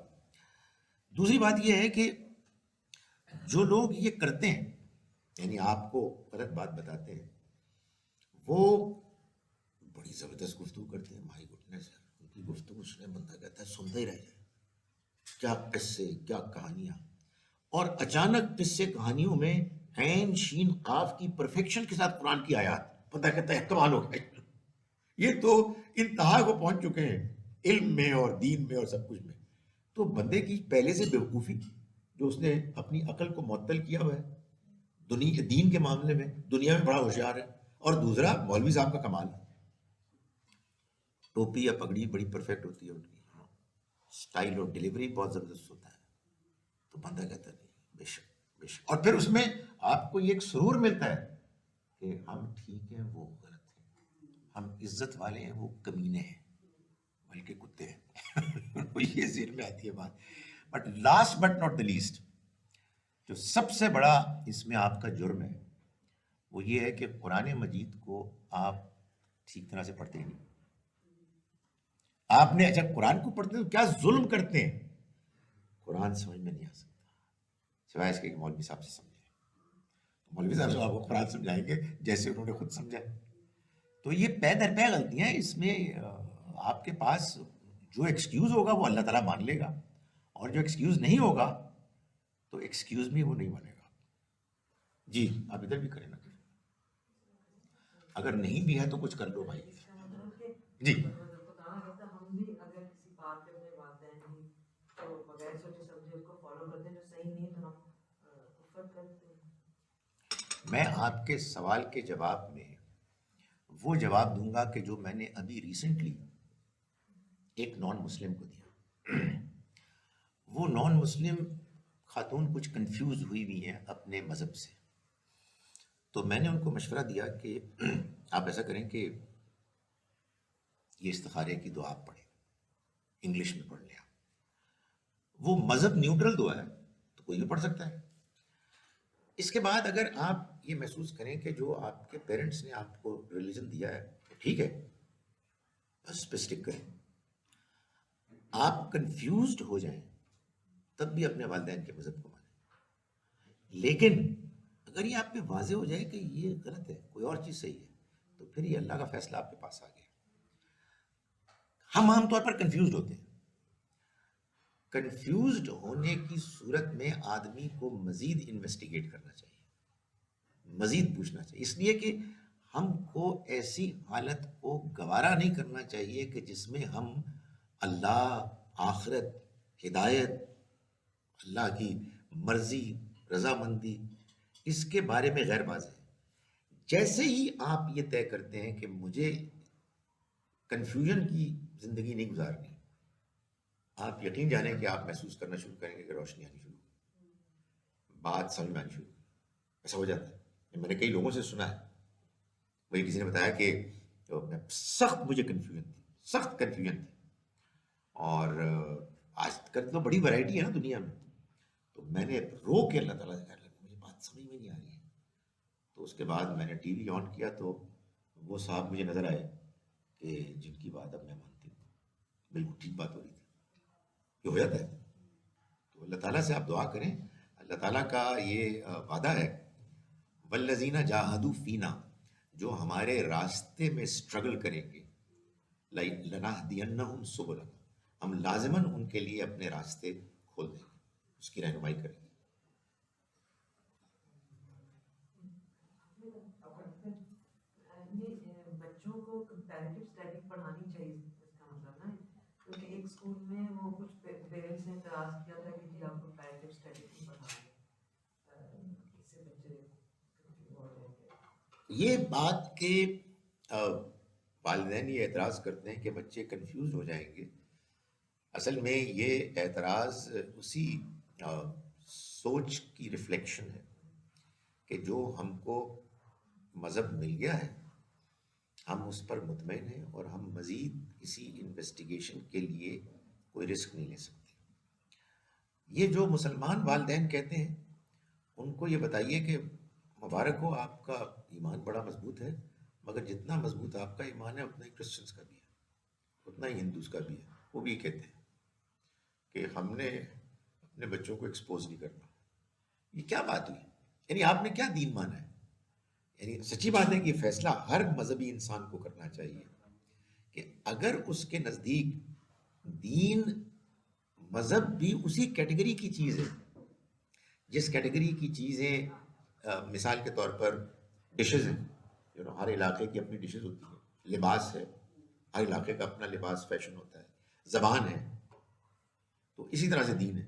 دوسری بات یہ ہے کہ جو لوگ یہ کرتے ہیں, یعنی آپ کو غلط بات بتاتے ہیں, وہ بڑی زبردست گفتگو کرتے ہیں. مائی گڈنس, ان کی گفتگو سنے بندہ کہتا ہے سنتا ہی رہ جائے, کیا قصے, کیا کہانیاں, اور اچانک قصے کہانیوں میں عین شین قاف کی پرفیکشن کے ساتھ قرآن کی آیات, بندہ کہتا ہے کمال ہو گیا. یہ تو انتہا کو پہنچ چکے ہیں علم میں اور دین میں اور سب کچھ میں. تو بندے کی پہلے سے بیوقوفی, جو اس نے اپنی عقل کو معطل کیا ہوا ہے دین کے معاملے میں, دنیا میں بڑا ہوشیار ہے, اور دوسرا مولوی صاحب کا کمال, ٹوپی یا پگڑی بڑی پرفیکٹ ہوتی ہے ان کی, سٹائل اور ڈیلیوری بہت زبردست ہوتا ہے. تو بندہ کہتا ہے نہیں بے شک بے شک, اور پھر اس میں آپ کو یہ ایک سرور ملتا ہے کہ ہم ٹھیک ہیں وہ غلط ہیں, ہم عزت والے ہیں وہ کمینے ہیں بلکہ کتے ہیں. یہ ذہن میں آتی ہے بات. But last but not the least, جو سب سے بڑا اس میں آپ کا جرم ہے وہ یہ ہے کہ قرآن مجید کو آپ ٹھیک طرح سے پڑھتے ہی نہیں. آپ نے اچھا قرآن کو پڑھتے ہیں تو کیا ظلم کرتے ہیں؟ قرآن سمجھ میں نہیں آ سکتا سوائے اس کے کہ مولوی صاحب سے سمجھے. مولوی صاحب آپ کو قرآن سمجھائیں گے جیسے انہوں نے خود سمجھا. تو یہ پے در پے غلطیاں ہیں. اس میں آپ کے پاس جو ایکسکیوز ہوگا وہ اللہ تعالیٰ مان لے گا, اور جو ایکسکیوز نہیں ہوگا تو ایکسکیوز بھی وہ نہیں مانے گا. جی آپ ادھر بھی کریں نا, اگر نہیں بھی ہے تو کچھ کر لو بھائی. جی ہم بھی اگر کسی بات پہ اپنے والدین کی تو بغیر سوچے سمجھے اس کو فالو کرتے ہیں جو صحیح نہیں تو ہم فرق کرتے ہیں. میں آپ کے سوال کے جواب میں وہ جواب دوں گا کہ جو میں نے ابھی ریسنٹلی ایک نان مسلم کو دیا. وہ نان مسلم خاتون کچھ کنفیوز ہوئی ہوئی ہیں اپنے مذہب سے, تو میں نے ان کو مشورہ دیا کہ آپ ایسا کریں کہ یہ استخارے کی دعا آپ پڑھیں, انگلش میں پڑھ لیں. وہ مذہب نیوٹرل دعا ہے تو کوئی بھی پڑھ سکتا ہے. اس کے بعد اگر آپ یہ محسوس کریں کہ جو آپ کے پیرنٹس نے آپ کو ریلیجن دیا ہے تو ٹھیک ہے, بس اس پہ اسٹک کریں. آپ کنفیوزڈ ہو جائیں تب بھی اپنے والدین کے مذہب کو مانیں, لیکن اگر یہ آپ پہ واضح ہو جائے کہ یہ غلط ہے, کوئی اور چیز صحیح ہے, تو پھر یہ اللہ کا فیصلہ آپ کے پاس آ گیا. ہم عام طور پر کنفیوزڈ ہوتے ہیں. کنفیوزڈ ہونے کی صورت میں آدمی کو مزید انویسٹیگیٹ کرنا چاہیے, مزید پوچھنا چاہیے, اس لیے کہ ہم کو ایسی حالت کو گوارا نہیں کرنا چاہیے کہ جس میں ہم اللہ, آخرت, ہدایت, اللہ کی مرضی, رضامندی, اس کے بارے میں غیر واضح ہے. جیسے ہی آپ یہ طے کرتے ہیں کہ مجھے کنفیوژن کی زندگی نہیں گزارنی, آپ یقین جانیں کہ آپ محسوس کرنا شروع کریں گے کہ روشنی آنی شروع ہوگی, بات سمجھ میں آنی شروع ہوگی. ایسا ہو جاتا ہے, میں نے کئی لوگوں سے سنا ہے. وہی کسی نے بتایا کہ سخت مجھے کنفیوژن تھی, سخت کنفیوژن تھی, اور آج کل تو بڑی ورائٹی ہے نا دنیا میں, تو میں نے رو کے اللہ تعالیٰ سے کہا مجھے بات سمجھ میں نہیں آ رہی ہے. تو اس کے بعد میں نے ٹی وی آن کیا تو وہ صاحب مجھے نظر آئے کہ جن کی بات اب میں مانتی ہوں, بالکل ٹھیک بات ہو رہی تھی. یہ ہو جاتا ہے. تو اللہ تعالیٰ سے آپ دعا کریں. اللہ تعالیٰ کا یہ وعدہ ہے, والذین جاہدوا فینا, جو ہمارے راستے میں اسٹرگل کریں گے, لنہدینہم سبلنا, ہم لازماً ان کے لیے اپنے راستے کھول دیں گے, اس کی رہنمائی کریں گے. بچوں کو کمپیریٹیو اسٹڈی پڑھانی چاہیے, اس کا مطلب نا, کیونکہ ایک اسکول میں وہ کچھ پیرنٹس نے اعتراض کیا تھا کہ جی آپ کمپیریٹیو اسٹڈی کیوں پڑھا رہے ہیں, اس سے بچے ہو جائیں گے. یہ بات کہ والدین یہ اعتراض کرتے ہیں کہ بچے کنفیوز ہو جائیں گے, اصل میں یہ اعتراض اسی سوچ کی ریفلیکشن ہے کہ جو ہم کو مذہب مل گیا ہے, ہم اس پر مطمئن ہیں, اور ہم مزید کسی انویسٹیگیشن کے لیے کوئی رسک نہیں لے سکتے. یہ جو مسلمان والدین کہتے ہیں ان کو یہ بتائیے کہ مبارک ہو, آپ کا ایمان بڑا مضبوط ہے, مگر جتنا مضبوط آپ کا ایمان ہے اتنا ہی کرسچنس کا بھی ہے, اتنا ہی ہندوز کا بھی ہے. وہ بھی کہتے ہیں کہ ہم نے اپنے بچوں کو ایکسپوز نہیں کرنا. یہ کیا بات ہوئی؟ یعنی آپ نے کیا دین مانا ہے؟ یعنی سچی بات ہے کہ یہ فیصلہ ہر مذہبی انسان کو کرنا چاہیے کہ اگر اس کے نزدیک دین, مذہب بھی اسی کیٹیگری کی چیز ہے جس کیٹیگری کی چیزیں مثال کے طور پر ڈشز ہیں, ہر علاقے کی اپنی ڈشز ہوتی ہیں, لباس ہے, ہر علاقے کا اپنا لباس فیشن ہوتا ہے, زبان ہے, تو اسی طرح سے دین ہے.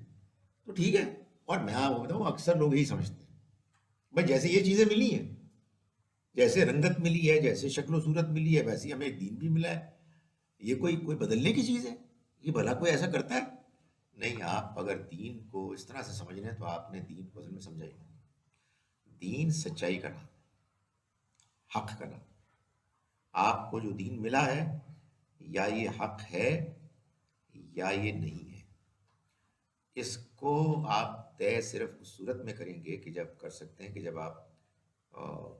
تو ٹھیک ہے, اور میں آپ کو بتاؤں اکثر لوگ یہی سمجھتے ہیں بھائی جیسے یہ چیزیں ملی ہیں, جیسے رنگت ملی ہے, جیسے شکل و صورت ملی ہے, ویسے ہمیں ایک دین بھی ملا ہے. یہ کوئی بدلنے کی چیز ہے؟ یہ بھلا کوئی ایسا کرتا ہے؟ نہیں. آپ اگر دین کو اس طرح سے سمجھ رہے ہیں تو آپ نے دین کو اصل میں سمجھا ہی نہیں. دین سچائی کا نام, حق کا نام. آپ کو جو دین ملا ہے یا یہ حق ہے یا یہ نہیں ہے. اس کو آپ طے صرف اس صورت میں کریں گے کہ جب کر سکتے ہیں کہ جب آپ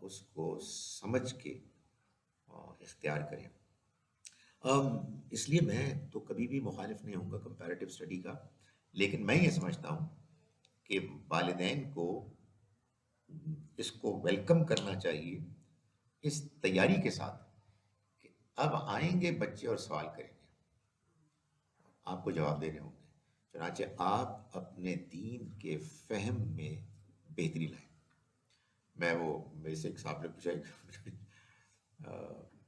اس کو سمجھ کے اختیار کریں. اس لیے میں تو کبھی بھی مخالف نہیں ہوں گا کمپیریٹیو اسٹڈی کا، لیکن میں یہ سمجھتا ہوں کہ والدین کو اس کو ویلکم کرنا چاہیے اس تیاری کے ساتھ کہ اب آئیں گے بچے اور سوال کریں گے، آپ کو جواب دینے ہوں گے، چنانچہ آپ اپنے دین کے فہم میں بہتری لائیں. میں وہ میرے سے ایک صاحب نے پوچھا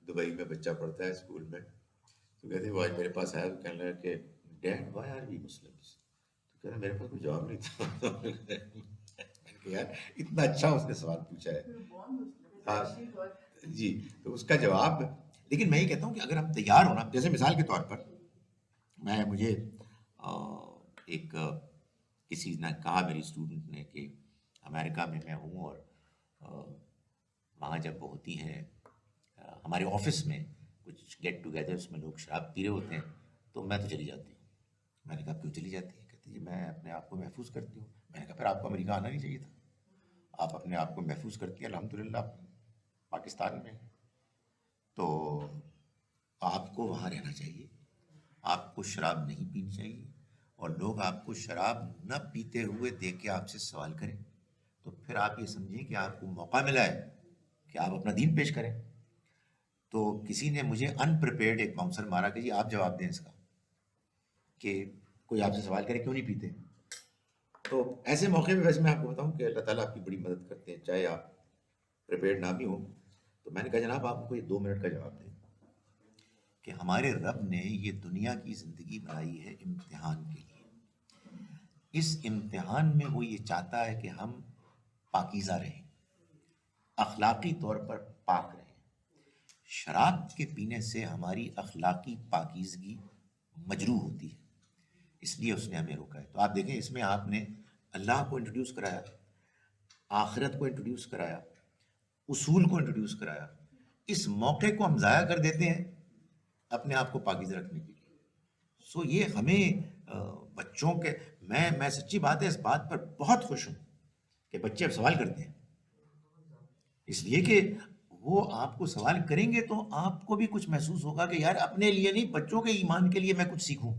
دبئی میں بچہ پڑھتا ہے اسکول میں، تو کہتے وہ آج میرے پاس آیا تو کہنے لگا کہ dad why are we Muslims, تو کہہ رہا میرے پاس کوئی جواب نہیں تھا. میں نے کہا یار اتنا اچھا اس نے سوال پوچھا ہے. ہاں جی، تو اس کا جواب، لیکن میں یہ کہتا ہوں کہ اگر ہم تیار ہونا، جیسے مثال کے طور پر مجھے ایک کسی نے کہا، میری اسٹوڈنٹ نے، کہ امریکہ میں میں ہوں اور وہاں جب وہ ہوتی ہیں ہمارے آفس میں کچھ گیٹ ٹوگیدرس میں لوگ شراب پی رہے ہوتے ہیں تو میں تو چلی جاتی ہوں. میں نے کہا کیوں چلی جاتی ہے؟ کہتی جی میں اپنے آپ کو محفوظ کرتی ہوں. میں نے کہا پھر آپ کو امریکہ آنا نہیں چاہیے تھا، آپ اپنے آپ کو محفوظ کرتی ہیں الحمدللہ پاکستان میں، تو آپ کو وہاں رہنا چاہیے. آپ کو شراب نہیں پینی چاہیے، اور لوگ آپ کو شراب نہ پیتے ہوئے دیکھ کے آپ سے سوال کریں تو پھر آپ یہ سمجھیں کہ آپ کو موقع ملا ہے کہ آپ اپنا دین پیش کریں. تو کسی نے مجھے انپریپیئرڈ ایک باؤنسر مارا کہ جی آپ جواب دیں اس کا، کہ کوئی آپ سے سوال کرے کیوں نہیں پیتے. تو ایسے موقع پہ ویسے میں آپ کو بتاؤں کہ اللہ تعالیٰ آپ کی بڑی مدد کرتے ہیں چاہے آپ پریپیئرڈ نہ بھی ہوں. تو میں نے کہا جناب آپ کو یہ 2 منٹ کا جواب دیں کہ ہمارے رب نے یہ دنیا کی زندگی بنائی ہے امتحان کے لیے. اس امتحان میں وہ یہ چاہتا ہے کہ ہم پاکیزہ رہیں، اخلاقی طور پر پاک رہیں. شراب کے پینے سے ہماری اخلاقی پاکیزگی مجروح ہوتی ہے، اس لیے اس نے ہمیں روکا ہے. تو آپ دیکھیں اس میں آپ نے اللہ کو انٹروڈیوس کرایا، آخرت کو انٹروڈیوس کرایا، اصول کو انٹروڈیوس کرایا. اس موقع کو ہم ضائع کر دیتے ہیں اپنے آپ کو پاکیزہ رکھنے کے لیے. سو یہ ہمیں بچوں کے، میں سچی بات ہے اس بات پر بہت خوش ہوں کہ بچے اب سوال کرتے ہیں، اس لیے کہ وہ آپ کو سوال کریں گے تو آپ کو بھی کچھ محسوس ہوگا کہ یار اپنے لیے نہیں بچوں کے ایمان کے لیے میں کچھ سیکھوں.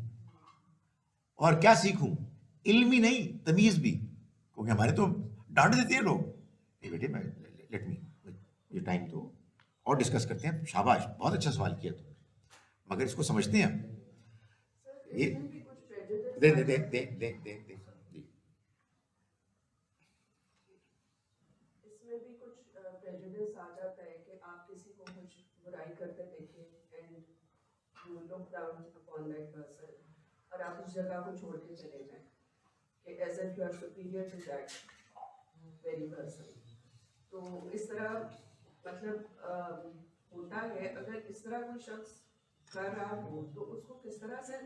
اور کیا سیکھوں؟ علم ہی نہیں، تمیز بھی، کیونکہ ہمارے تو ڈانٹ دیتے ہیں لوگ، اے بیٹے میں لیٹ می یہ ٹائم تو اور ڈسکس کرتے ہیں. شاباش بہت اچھا سوال کیا تم نے، مگر اس کو سمجھتے ہیں یہ دے دے دے دے دے دے دے جی. اس میں بھی کچھ پریجوڈس آ جاتا ہے کہ آپ کسی کو کچھ برائی کرتے دیکھیں and you look down upon that person, اور آپ اس جگہ کو چھوڑ کے چلے جائیں کہ as if you are superior to that very person. تو اس طرح مطلب ہوتا ہے، اگر اس طرح کوئی شخص کر رہا ہو تو اس کو کس طرح سے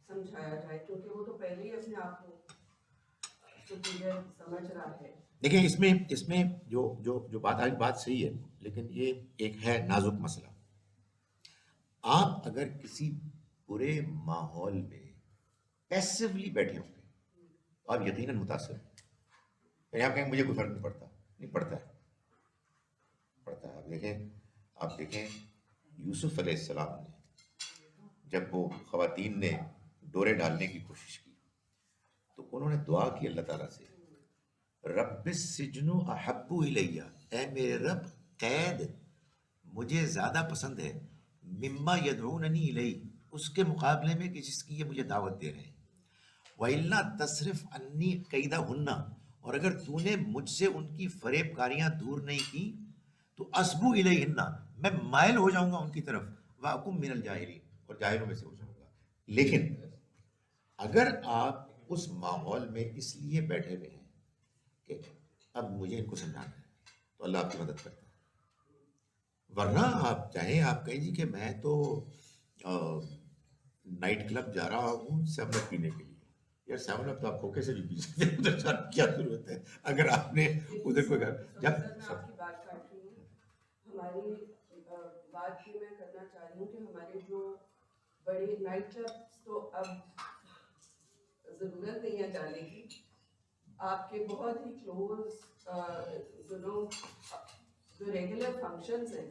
سمجھایا جائے، کیونکہ وہ تو پہلے ہی اپنے آپ کو سپیریئر سمجھ رہا ہے. دیکھیں اس میں جو بات آج بات صحیح ہے، لیکن یہ ایک ہے نازک مسئلہ. آپ اگر کسی برے ماحول میں پیسولی بیٹھے ہوں گے تو آپ یقیناً متاثر ہیں. یعنی آپ کہیں مجھے کوئی فرق نہیں پڑتا، نہیں پڑتا ہے، پڑتا ہے. آپ دیکھیں یوسف علیہ السلام نے جب وہ خواتین نے ڈورے ڈالنے کی کوشش کی تو انہوں نے دعا کی اللہ تعالیٰ سے، رب السجن احب الیہ، اے میرے رب قید مجھے زیادہ پسند ہے، مما یدعوننی الیہ، اس کے مقابلے میں کہ جس کی یہ مجھے دعوت دے رہے ہیں. وَإِلَّا تَصْرِفْ عَنِّي كَيْدَهُنَّ، اور اگر تو نے مجھ سے ان کی فریب کاریاں دور نہیں کی تو اصبو الیہن، میں مائل ہو جاؤں گا ان کی طرف، وَأَكُن مِّنَ الْجَاهِلِينَ، اور جاہلوں میں سے ہو جاؤں گا. لیکن اگر آپ اس ماحول میں اس لیے بیٹھے ہوئے ہیں کہ اب مجھے ان کو سمجھانا ہے تو اللہ آپ کی مدد کرتا ہے. ورنہ آپ چاہیں آپ کہیں جی کہ میں تو نائٹ کلب جا رہا ہوں 7 اپ پینے کے لیے، یار 7 اپ تو آپ کھوکے سے بھی پی سکتے ہیں، ادھر کیا ضرورت ہے اگر آپ نے ادھر کوئی جب میں آپ کی بات کاٹ رہی ہوں. ہماری بات یہ میں کرنا چاہ رہی ہوں کہ ہمارے جو بڑے نائٹ کلبس تو اب ضرورت نہیں ہے جانے کی. آپ کے بہت ہی کلوز جو ریگولر فنکشنز ہیں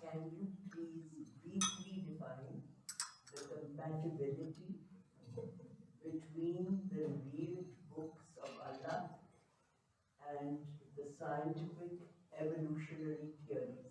can you please briefly define the compatibility between the revealed books of Allah and the scientific evolutionary theories?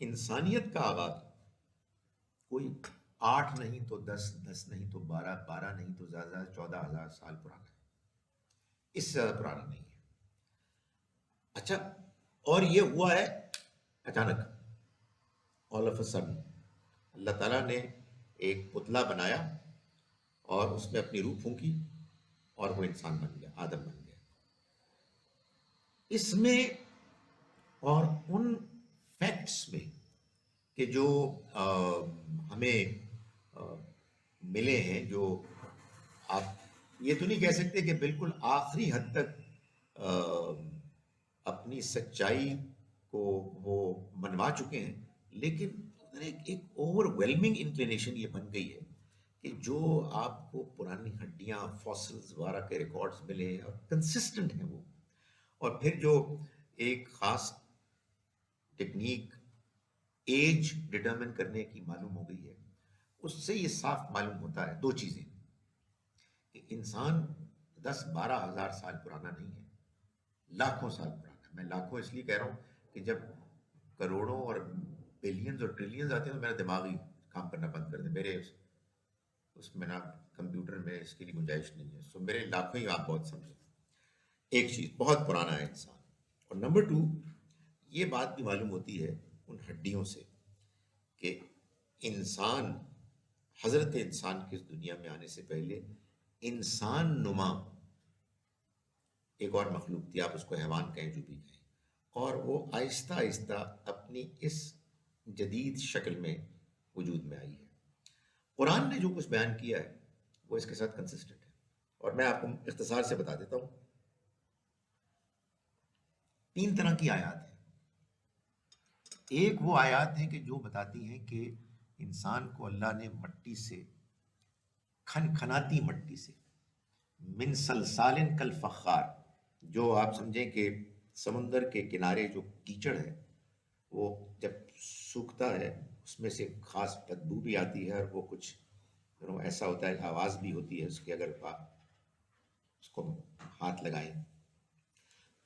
انسانیت کا آغاز کوئی 8 نہیں تو 10، 10 نہیں تو 12، 12 نہیں تو زیادہ 14,000 سال پرانا ہے، اس سے زیادہ پرانا نہیں ہے. اچھا، اور یہ ہوا ہے اچانک، آل آف اے سڈن. اللہ تعالیٰ نے ایک پتلا بنایا اور اس میں اپنی روح پھونکی اور وہ انسان بن گیا، آدم بن گیا. اس میں اور ان فیکٹس میں کہ جو ہمیں ملے ہیں، جو آپ یہ تو نہیں کہہ سکتے کہ بالکل آخری حد تک اپنی سچائی کو وہ منوا چکے ہیں، لیکن ایک اوور ویلمنگ انکلینیشن یہ بن گئی ہے کہ جو آپ کو پرانی ہڈیاں، فاسلز وغیرہ کے ریکارڈز ملے اور کنسسٹنٹ ہیں وہ، اور پھر جو ایک خاص ٹیکنیک ایج ڈٹرمن کرنے کی معلوم ہو گئی ہے، اس سے یہ صاف معلوم ہوتا ہے 2 چیزیں، کہ انسان 10-12 ہزار سال پرانا نہیں ہے، لاکھوں سال پرانا ہے. میں لاکھوں اس لیے کہہ رہا ہوں کہ جب کروڑوں اور بلینز اور ٹریلینز آتے ہیں تو میرا دماغ ہی کام کرنا بند کر دے. میرے اس میں نا کمپیوٹر میں اس کے لیے گنجائش نہیں ہے. سو میرے لاکھوں ہی آپ بہت سمجھیں. ایک چیز، بہت پرانا ہے انسان. اور نمبر 2، یہ بات بھی معلوم ہوتی ہے ان ہڈیوں سے کہ انسان، حضرت انسان کی اس دنیا میں آنے سے پہلے انسان نما ایک اور مخلوق تھی، آپ اس کو حیوان کہیں جو بھی کہیں، اور وہ آہستہ آہستہ اپنی اس جدید شکل میں وجود میں آئی ہے. قرآن نے جو کچھ بیان کیا ہے وہ اس کے ساتھ کنسسٹنٹ ہے، اور میں آپ کو اختصار سے بتا دیتا ہوں. 3 طرح کی آیات ہیں. ایک وہ آیات ہیں کہ جو بتاتی ہیں کہ انسان کو اللہ نے مٹی سے، کھنکھناتی مٹی سے، من سلسال کالفخار، جو آپ سمجھیں کہ سمندر کے کنارے جو کیچڑ ہے وہ جب سوکھتا ہے اس میں سے خاص بدبو بھی آتی ہے، اور وہ کچھ ایسا ہوتا ہے، آواز بھی ہوتی ہے اس کی، اگر آپ اس کو ہاتھ لگائیں.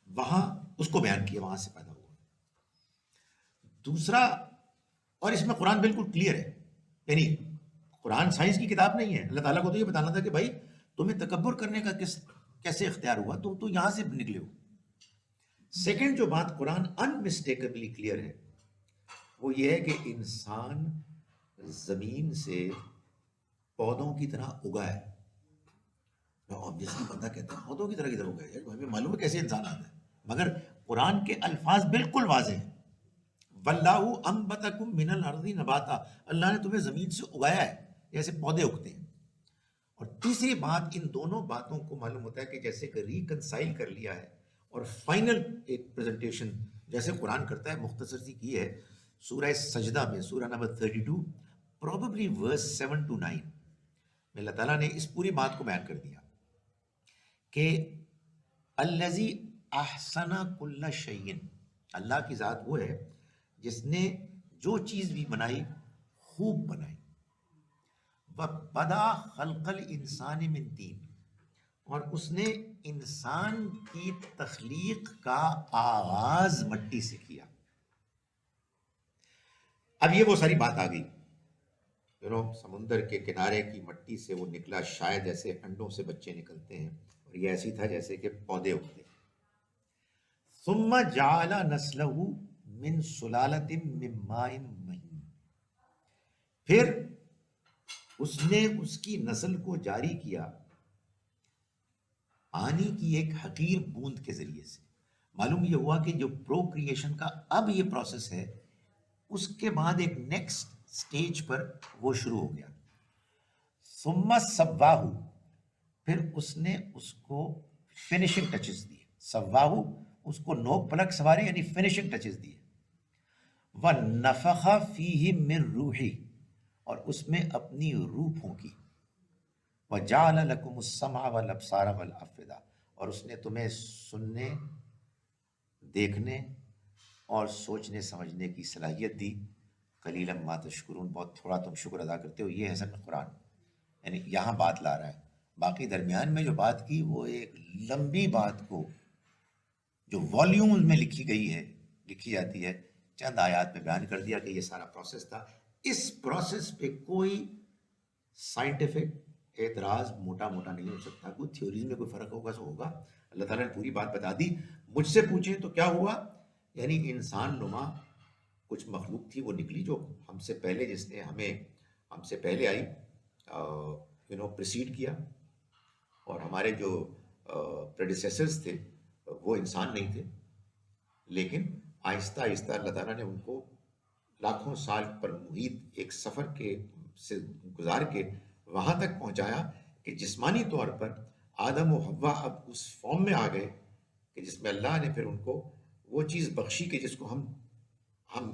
وہاں اس کو بیان کیا، وہاں سے پیدا ہوا. دوسرا، اور اس میں قرآن بالکل کلیئر ہے، یعنی قرآن سائنس کی کتاب نہیں ہے. اللہ تعالیٰ کو تو یہ بتانا تھا کہ بھائی تمہیں تکبر کرنے کا کیسے اختیار ہوا، تم تو یہاں سے نکلے ہو. سیکنڈ جو بات قرآن انمسٹیکبلی کلیئر ہے وہ یہ ہے کہ انسان زمین سے پودوں کی طرح اگا ہے. آبویسلی بندہ کہتا ہے پودوں کی طرح کدھر اگا ہے، ہمیں معلوم ہے کیسے انسان آتا ہے، مگر قرآن کے الفاظ بالکل واضح ہیں. وَاللَّهُ أَنبَتَكُم مِّنَ الْأَرْضِ نَبَاتًا، اللہ نے تمہیں زمین سے اگایا ہے جیسے پودے اگتے ہیں. اور تیسری بات، ان دونوں باتوں کو معلوم ہوتا ہے کہ جیسے کہ ریکنسائل کر لیا ہے، اور فائنل ایک پریزنٹیشن جیسے قرآن کرتا ہے، مختصر سی کی ہے سورہ سجدہ میں، سورہ نمبر 32 پروبیبلی ورس 7 to 9 میں اللہ تعالیٰ نے اس پوری بات کو بیان کر دیا کہ الذی احسن کل شیء، اللہ کی ذات وہ ہے جس نے جو چیز بھی بنائی خوب بنائی. وَبَدَأَ خَلْقَ الْإِنسَانِ مِنْ طِینٍ، اور اس نے انسان کی تخلیق کا آغاز مٹی سے کیا. اب یہ وہ ساری بات آ گئی، سمندر کے کنارے کی مٹی سے وہ نکلا، شاید جیسے انڈوں سے بچے نکلتے ہیں، اور یہ ایسی تھا جیسے کہ پودے اگتے. ثم جعل نسلہ من سلالۃ من ماء مہین، پھر اس نے اس کی نسل کو جاری کیا پانی کی ایک حقیر بوند کے ذریعے سے. معلوم یہ ہوا کہ جو پرو کریشن کا اب یہ پروسیس ہے، اس کے بعد ایک نیکسٹ سٹیج پر وہ شروع ہو گیا. ثم سواہ، پھر اس نے اس کو فنیشنگ ٹچز دیے. سواہ، اس کو نوک پلک سوارے، یعنی فنیشنگ ٹچز دیے. وَنَفَخَ فِيهِ مِن رُوحِهِ، اور اس میں اپنی روح پھونکی. وَجَعَلَ لَكُمُ السَّمْعَ وَالْأَبْصَارَ وَالْأَفْئِدَةَ، اور اس نے تمہیں سننے، دیکھنے اور سوچنے سمجھنے کی صلاحیت دی. قلیلا ما تشکرون، بہت تھوڑا تم شکر ادا کرتے ہو. یہ ہے اصل میں قرآن، یعنی یہاں بات لا رہا ہے. باقی درمیان میں جو بات کی وہ ایک لمبی بات کو جو والیومز میں لکھی گئی ہے، لکھی جاتی ہے چند آیات میں بیان کر دیا کہ یہ سارا پروسیس تھا. اس پروسیس پہ کوئی سائنٹیفک اعتراض موٹا موٹا نہیں ہو سکتا. کوئی تھیوریز میں کوئی فرق ہوگا تو ہوگا. اللہ تعالیٰ نے پوری بات بتا دی. مجھ سے پوچھیں تو کیا ہوا، یعنی انسان نما کچھ مخلوق تھی وہ نکلی جو ہم سے پہلے، جس نے ہم سے پہلے آئی، پریسیڈ کیا. اور ہمارے جو پریڈیسیسرز تھے وہ انسان نہیں تھے، لیکن آہستہ آہستہ اللہ تعالیٰ نے ان کو لاکھوں سال پر محیط ایک سفر سے گزار کے وہاں تک پہنچایا کہ جسمانی طور پر آدم و حوا اب اس فارم میں آ گئے کہ جس میں اللہ نے پھر ان کو وہ چیز بخشی کہ جس کو ہم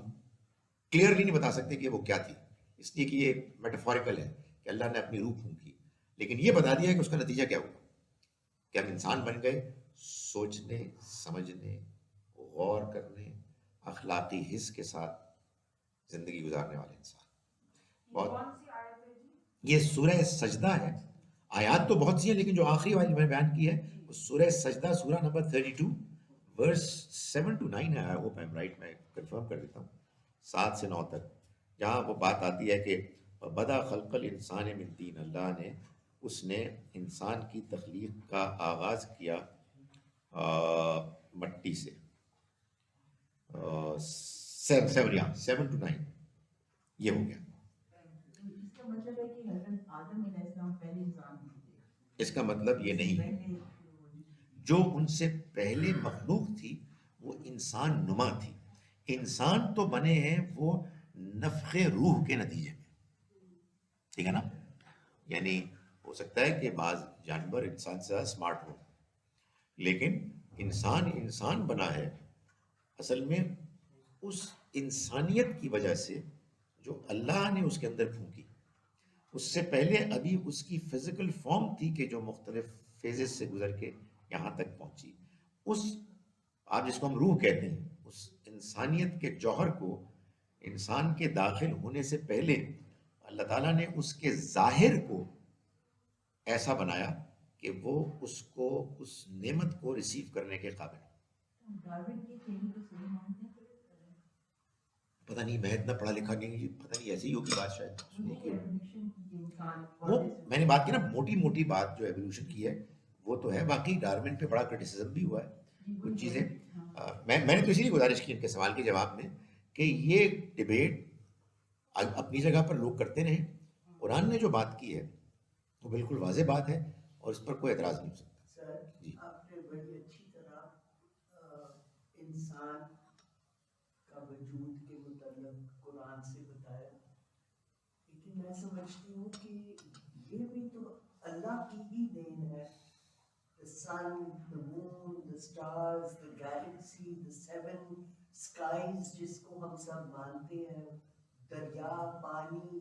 کلیئرلی نہیں بتا سکتے کہ وہ کیا تھی، اس لیے کہ یہ میٹافوریکل ہے کہ اللہ نے اپنی روح پھونکی. لیکن یہ بتا دیا کہ اس کا نتیجہ کیا ہوا کہ ہم انسان بن گئے، سوچنے سمجھنے غور کرنے اخلاقی حس کے ساتھ زندگی گزارنے والے انسان. بہت یہ سورہ سجدہ ہے. آیات تو بہت سی ہیں لیکن جو آخری والی میں نے بیان کی ہے وہ سورہ سجدہ، سورہ نمبر 32 ورس 7 to 9 ہے. I hope I am right, میں کنفرم کر دیتا ہوں 7 سے 9 تک، جہاں وہ بات آتی ہے کہ بدا خلق الانسان من طین، اللہ نے اس نے انسان کی تخلیق کا آغاز کیا مٹی سے. 7 to 9 یہ ہو گیا. اس کا مطلب ہے کہ حضرت آدم علیہ السلام پہلے انسان تھے. اس کا مطلب یہ نہیں ہے. جو ان سے پہلے مخلوق تھی وہ انسان نما تھی. انسان تو بنے ہیں وہ نفخ روح کے نتیجے میں، ٹھیک ہے نا. یعنی ہو سکتا ہے کہ بعض جانور انسان سے زیادہ اسمارٹ ہو، لیکن انسان بنا ہے اصل میں اس انسانیت کی وجہ سے جو اللہ نے اس کے اندر پھونکی. اس سے پہلے ابھی اس کی فزیکل فارم تھی کہ جو مختلف فیزز سے گزر کے یہاں تک پہنچی. اس آپ جس کو ہم روح کہتے ہیں، اس انسانیت کے جوہر کو انسان کے داخل ہونے سے پہلے اللہ تعالیٰ نے اس کے ظاہر کو ایسا بنایا کہ وہ اس نعمت کو ریسیو کرنے کے قابل. ڈارون کی تھیوری کو صحیح مانتے ہیں؟ پتہ نہیں، میں اتنا پڑھا لکھا نہیں، پتہ نہیں ایسی ہی ہوگی بات شاید. وہ میں نے بات کی نا موٹی موٹی بات جو ایولیوشن کی ہے وہ تو ہے. باقی ڈارون پہ بڑا کرٹیسزم بھی ہوا ہے کچھ چیزیں. میں نے تو اسی لیے گزارش کی ان کے سوال کے جواب میں کہ یہ ڈبیٹ اپنی جگہ پر لوگ کرتے رہیں. قرآن نے جو بات کی ہے وہ بالکل واضح بات ہے اور اس پر کوئی اعتراض نہیں ہو سکتا. سر آپ نے بڑی اچھی طرح انسان کا وجود کے متعلق قرآن سے بتایا، لیکن میں سمجھتی ہوں کہ یہ بھی تو اللہ کی ہی دین ہے. The sun, the moon, the stars, the galaxy, the 7 skies جس کو ہم سب مانتے ہیں، دریا، پانی،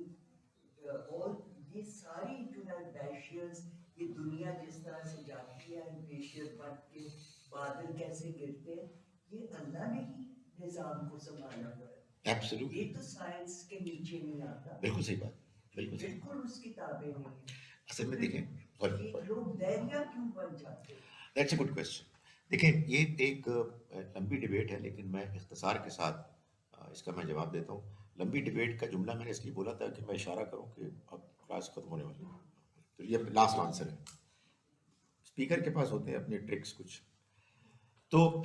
اور یہ ساری جو ہے گلیشیئرز، یہ دنیا جس طرح سے جاتی ہے، گلیشیئر بٹ کے بادل کیسے گرتے ہیں، یہ اللہ نے ہی نظام کو سنبھالا ہوا ہے. ایبسلیوٹلی، یہ تو سائنس کے نیچے نہیں آتا. بالکل صحیح بات، بالکل صحیح. بالکل اس کتابیں نہیں ہیں. اصل میں دیکھیں، لوگ دریا کیوں بن جاتے ہیں؟ That's a good question. دیکھیں یہ ایک لمبی ڈبیٹ ہے لیکن میں اختصار کے ساتھ اس کا میں جواب دیتا ہوں. لمبی ڈبیٹ کا جملہ میں نے اس لیے بولا تھا کہ میں اشارہ کروں کہ اب کلاس ختم ہونے والی ہے، تو یہ لاسٹ آنسر ہے. اسپیکر کے پاس ہوتے ہیں اپنے ٹرکس کچھ. تو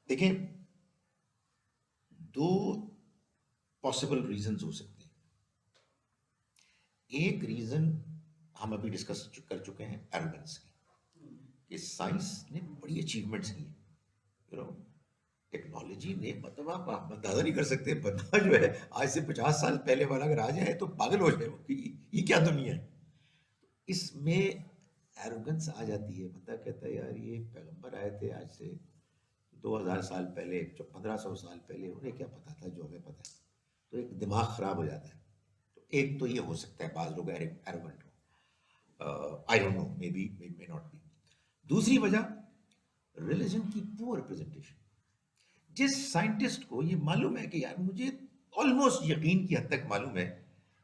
دیکھیں 2 پاسبل ریزنز ہو سکتے ہیں. ایک ریزن ہم ابھی ڈسکس کر چکے ہیں ایروگنس کی، کہ سائنس نے بڑی اچیومنٹس کی ہیں. ٹیکنالوجی نے مطلب آپ اندازہ نہیں کر سکتے. بندہ جو ہے آج سے 50 سال پہلے والا اگر آ جائے تو پاگل ہو جائے کہ یہ کیا دنیا ہے. اس میں ایروگنس آ جاتی ہے. بندہ کہتا ہے یار یہ پیغمبر آئے تھے آج سے 2000 سال پہلے، 1500 سال پہلے، انہیں کیا پتا تھا جو ہمیں پتا ہے. تو ایک دماغ خراب ہو جاتا ہے. تو ایک تو یہ ہو سکتا ہے بعض لوگ ایروگنٹ ہو. I don't know, may be may not be. دوسری وجہ ریلیجن کی پور ریپرزنٹیشن. جس سائنٹسٹ کو یہ معلوم ہے کہ یار مجھے آلموسٹ یقین کی حد تک معلوم ہے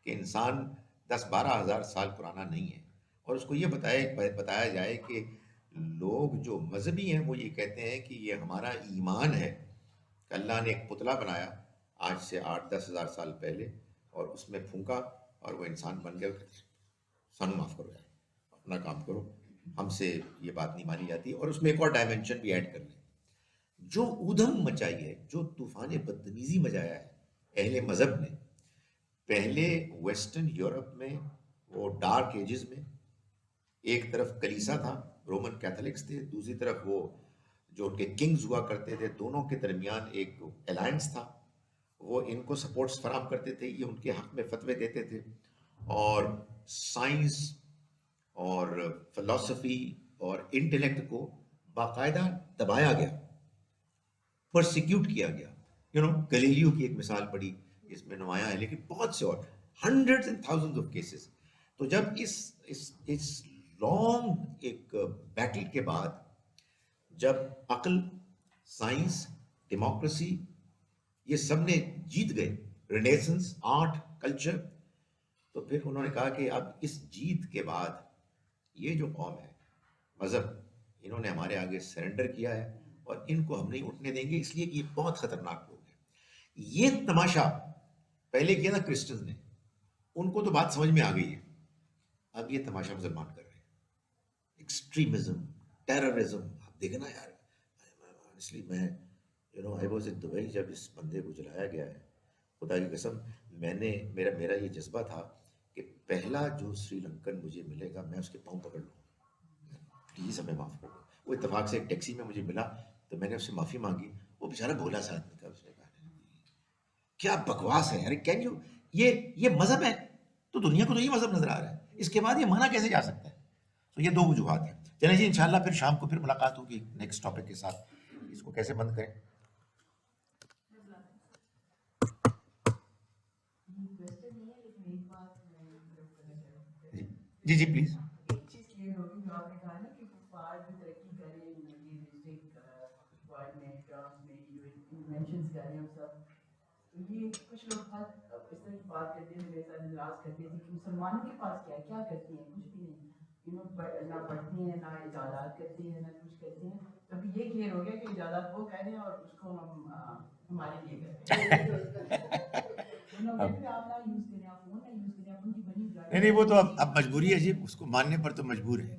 کہ انسان 10-12 ہزار سال پرانا نہیں ہے، اور اس کو یہ بتایا جائے کہ لوگ جو مذہبی ہیں وہ یہ کہتے ہیں کہ یہ ہمارا ایمان ہے کہ اللہ نے ایک پتلا بنایا آج سے 8-10 ہزار سال پہلے، اور اس میں پھونکا اور وہ انسان بن گیا. سانو معاف کرو یار، اپنا کام کرو، ہم سے یہ بات نہیں مانی جاتی. اور اس میں ایک اور ڈائمنشن بھی ایڈ کر لیں، جو اودھم مچائی ہے، جو طوفان بدتمیزی مچایا ہے اہل مذہب نے. پہلے ویسٹرن یورپ میں وہ ڈارک ایجز میں ایک طرف کلیسا تھا، رومن کیتھولکس تھے، دوسری طرف وہ جو ان کے کنگز ہوا کرتے تھے، دونوں کے درمیان ایک الائنس تھا. وہ ان کو سپورٹس فراہم کرتے تھے، یہ ان کے حق میں فتوے دیتے تھے. اور سائنس اور فلسفی اور انٹلیکٹ کو باقاعدہ دبایا گیا، پرسیکیوٹ کیا گیا. گلیلیو کی ایک مثال بڑی اس میں نمایاں ہے، لیکن بہت سے اور hundred and thousand of cases. تو جب اس لانگ ایک بیٹل کے بعد جب عقل، سائنس، ڈیموکریسی یہ سب نے جیت گئے، رینیسنس، آرٹ، کلچر، تو پھر انہوں نے کہا کہ اب اس جیت کے بعد یہ جو قوم ہے، مذہب، انہوں نے ہمارے آگے سرنڈر کیا ہے اور ان کو ہم نہیں اٹھنے دیں گے، اس لیے کہ یہ بہت خطرناک لوگ ہیں. یہ تماشا پہلے کیا تھا کرسچنز نے، ان کو تو بات سمجھ میں آ گئی ہے. اب یہ تماشا مسلمان کر رہے ہیں. ایکسٹریمزم، ٹیررزم، آپ دیکھنا یار. آنیسٹلی میں آئی واز ان دبئی جب اس بندے کو جلایا گیا ہے، خدا کی قسم میرا یہ جذبہ تھا کہ پہلا جو سری لنکن مجھے ملے گا میں اس کے پاؤں پکڑ لوں، پلیز ہمیں معاف کرو. وہ اتفاق سے ایک ٹیکسی میں مجھے ملا تو میں نے اس سے معافی مانگی. وہ بیچارہ بھولا سا آدمی تھا. اس نے کہا کیا بکواس ہے یار، کین یو، یہ مذہب ہے تو دنیا کو تو یہ مذہب نظر آ رہا ہے، اس کے بعد یہ مانا کیسے جا سکتا ہے؟ تو یہ دو وجوہات ہیں. چلیں جی، انشاءاللہ پھر شام کو پھر ملاقات ہوگی نیکسٹ ٹاپک کے ساتھ. اس کو کیسے بند کریں؟ جی جی پلیز. ایک چیز کلیئر ہوگی جو آپ نے کہا نا کہ کفار بھی ترقی کرے، یہ ڈسٹرکٹ ورلڈ میں ٹرمز میں جو انوینشنز کر رہے ہیں سب، تو یہ کچھ لوگ بہت اس طرح کی بات کرتے ہیں، میرے ساتھ اعتراض کرتے ہیں کہ مسلمانوں کے پاس کیا کرتی ہیں، کچھ بھی نہیں. نہ پڑھتی ہیں، نہ ایجادات کرتی ہیں، نہ کچھ کرتی ہیں. تو ابھی یہ کلیئر ہو گیا کہ ایجادات وہ کہہ رہے ہیں اور اس کو ہم ہمارے لیے کرتے ہیں. آپ نہ یوز کریں، آپ فون نہ یوز کریں، آپ ان کی بنی نہیں وہ تو اب مجبوری ہے جی، اس کو ماننے پر تو مجبور ہے.